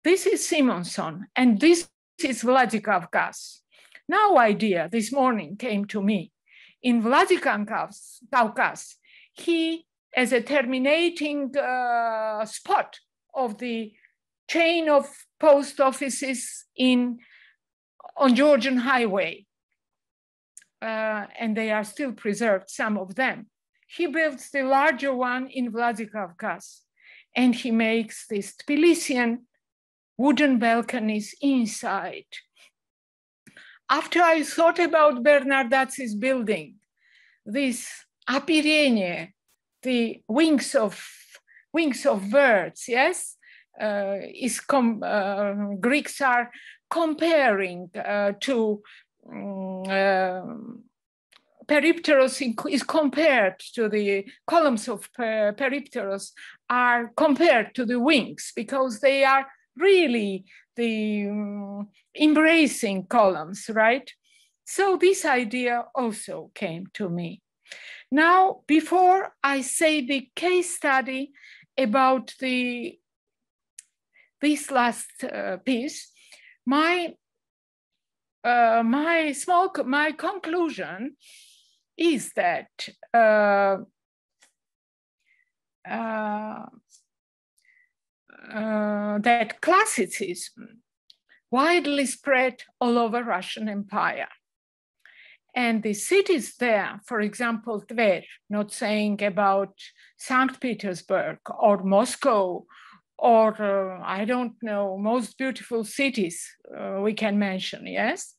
this is Simonson, and this is Vladikavkaz. Now idea this morning came to me. In Vladikavkaz, he, as a terminating spot of the chain of post offices on Georgian highway, and they are still preserved, some of them. He builds the larger one in Vladikavkaz, and he makes these Tbilisian wooden balconies inside. After I thought about Bernardazzi's building, this оперение, the wings of birds, yes, Greeks are comparing to peripteros is compared to the columns of peripteros are compared to the wings because they are really the embracing columns, right? So this idea also came to me. Now, before I say the case study about this last piece, my conclusion is that that classicism widely spread all over Russian Empire. And the cities there, for example, Tver, not saying about St. Petersburg or Moscow, or I don't know, most beautiful cities we can mention, yes?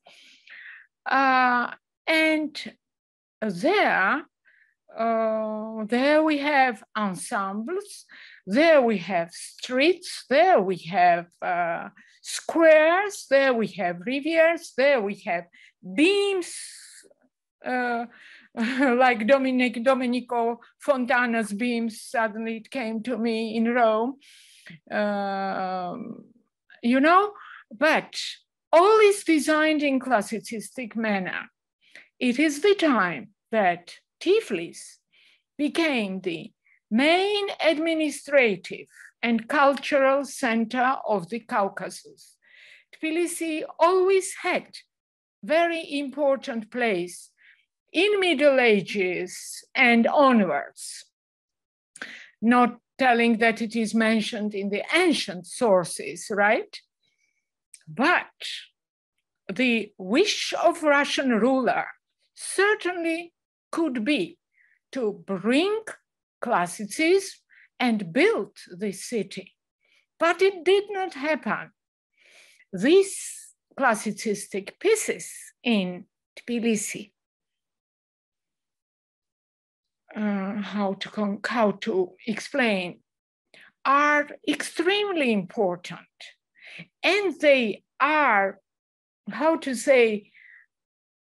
And there we have ensembles, there we have streets, there we have squares, there we have rivers, there we have beams, like Domenico Fontana's beams, suddenly it came to me in Rome, you know, but all is designed in classicistic manner. It is the time that Tiflis became the main administrative and cultural center of the Caucasus. Tbilisi always had very important place in Middle Ages and onwards, not telling that it is mentioned in the ancient sources, right? But the wish of Russian ruler certainly could be to bring classicism and build the city. But it did not happen. These classicistic pieces in Tbilisi, how to explain, are extremely important. And they are, how to say,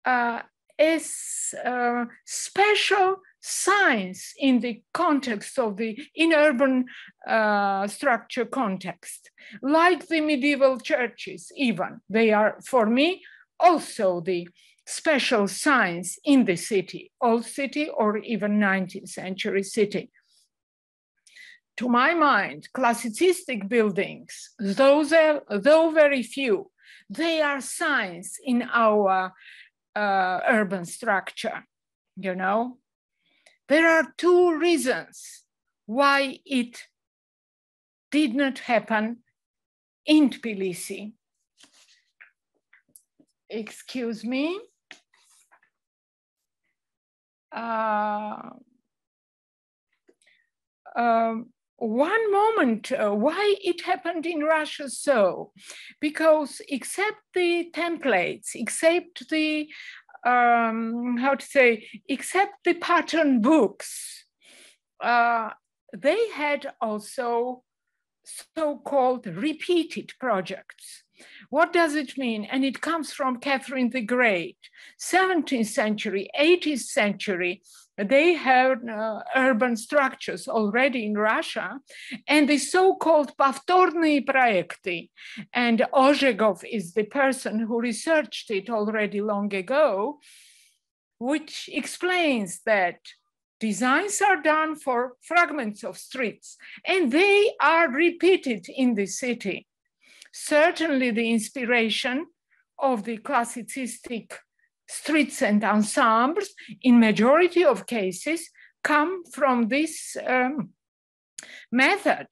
as special signs in the context of in urban structure context, like the medieval churches even. They are, for me, also the special signs in the city, old city or even 19th century city. To my mind, classicistic buildings, though very few, they are signs in our urban structure, you know. There are two reasons why it did not happen in Tbilisi. Excuse me. One moment, why it happened in Russia so? Because except the templates, except the, except the pattern books, they had also so-called repeated projects. What does it mean? And it comes from Catherine the Great, 17th century, 18th century. They had urban structures already in Russia, and the so-called повторные проекты. And Ozhegov is the person who researched it already long ago, which explains that designs are done for fragments of streets, and they are repeated in the city. Certainly the inspiration of the classicistic streets and ensembles, in majority of cases, come from this method,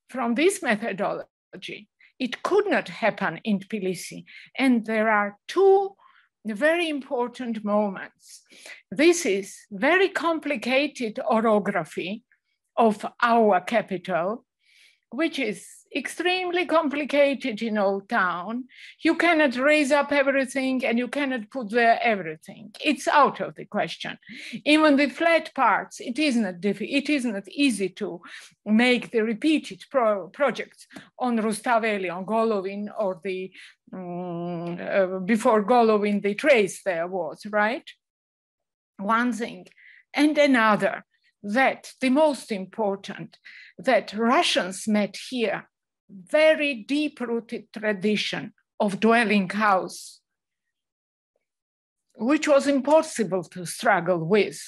from this methodology. It could not happen in Tbilisi. And there are two very important moments. This is very complicated orography of our capital, which is extremely complicated in Old Town. You cannot raise up everything and you cannot put there everything. It's out of the question. Even the flat parts, it is not easy to make the repeated projects on Rustaveli, on Golovin, or the, before Golovin, the trace there was, right? One thing. And another, that the most important, that Russians met here very deep-rooted tradition of dwelling house, which was impossible to struggle with.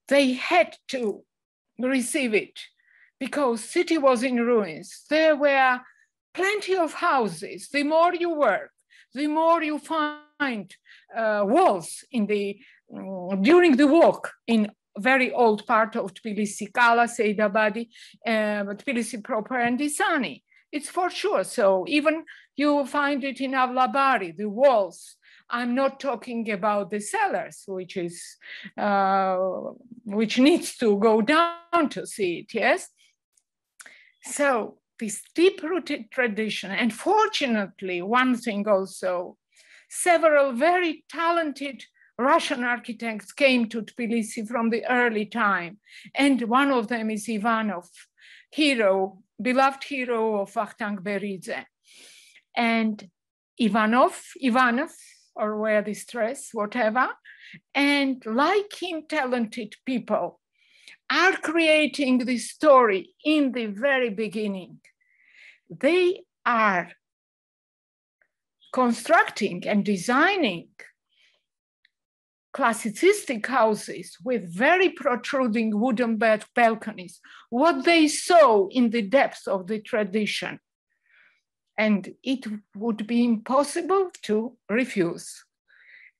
They had to receive it because city was in ruins. There were plenty of houses. The more you work, the more you find walls in the during the walk in very old part of Tbilisi, Kala, Seidabadi, Tbilisi proper, and Disani. It's for sure. So even you find it in Avlabari, the walls. I'm not talking about the cellars, which is which needs to go down to see it. Yes. So this deep-rooted tradition, and fortunately, one thing also, several very talented Russian architects came to Tbilisi from the early time, and one of them is Ivanov, beloved hero of Vakhtang Beridze. And Ivanov, or wear the stress, whatever, and like him, talented people are creating the story in the very beginning. They are constructing and designing classicistic houses with very protruding wooden balconies, what they saw in the depths of the tradition. And it would be impossible to refuse.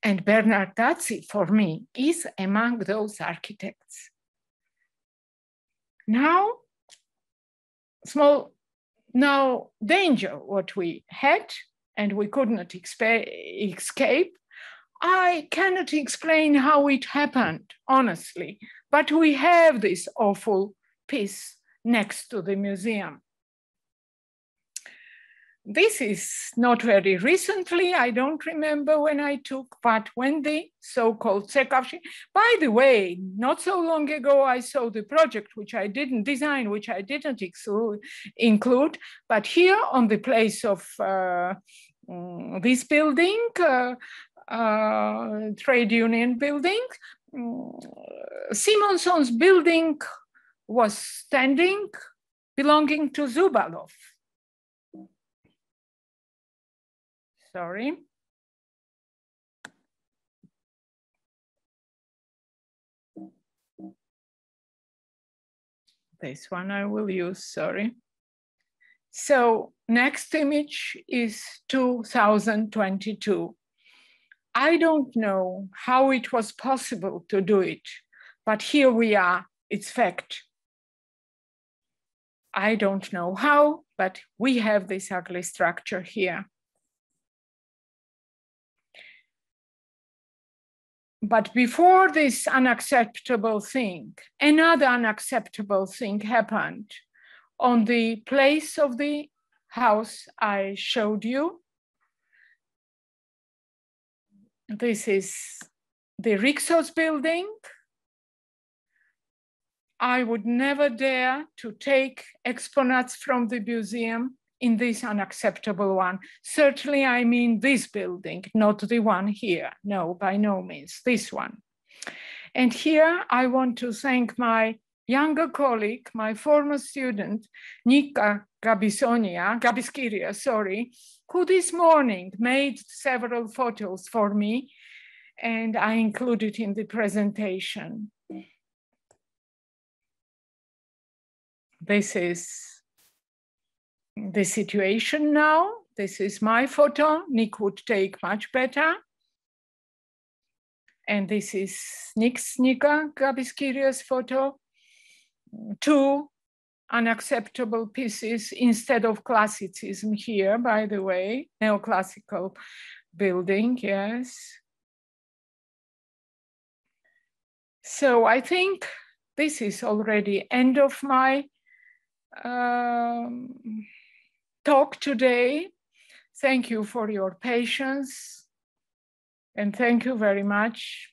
And Bernard Tazzi, for me, is among those architects. Now, danger, what we had, and we could not escape. I cannot explain how it happened, honestly, but we have this awful piece next to the museum. This is not very recently, I don't remember when I took, but when the so-called Caucasus, by the way, not so long ago, I saw the project, which I didn't design, which I didn't include, but here on the place of this building, trade union building. Simonson's building was standing, belonging to Zubalov. Sorry. This one I will use, sorry. So next image is 2022. I don't know how it was possible to do it, but here we are, it's fact. I don't know how, but we have this ugly structure here. But before this unacceptable thing, another unacceptable thing happened on the place of the house I showed you. This is the Rixos building. I would never dare to take exponents from the museum in this unacceptable one. Certainly, I mean this building, not the one here. No, by no means, this one. And here I want to thank my younger colleague, my former student, Nika Gabiskiria, sorry, who this morning made several photos for me, and I included in the presentation. This is the situation now. This is my photo. Nick would take much better. And this is Nika Gabiskiria's photo. Two unacceptable pieces instead of classicism here, by the way, neoclassical building, yes. So I think this is already end of my talk today. Thank you for your patience, and thank you very much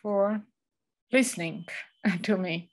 for listening to me.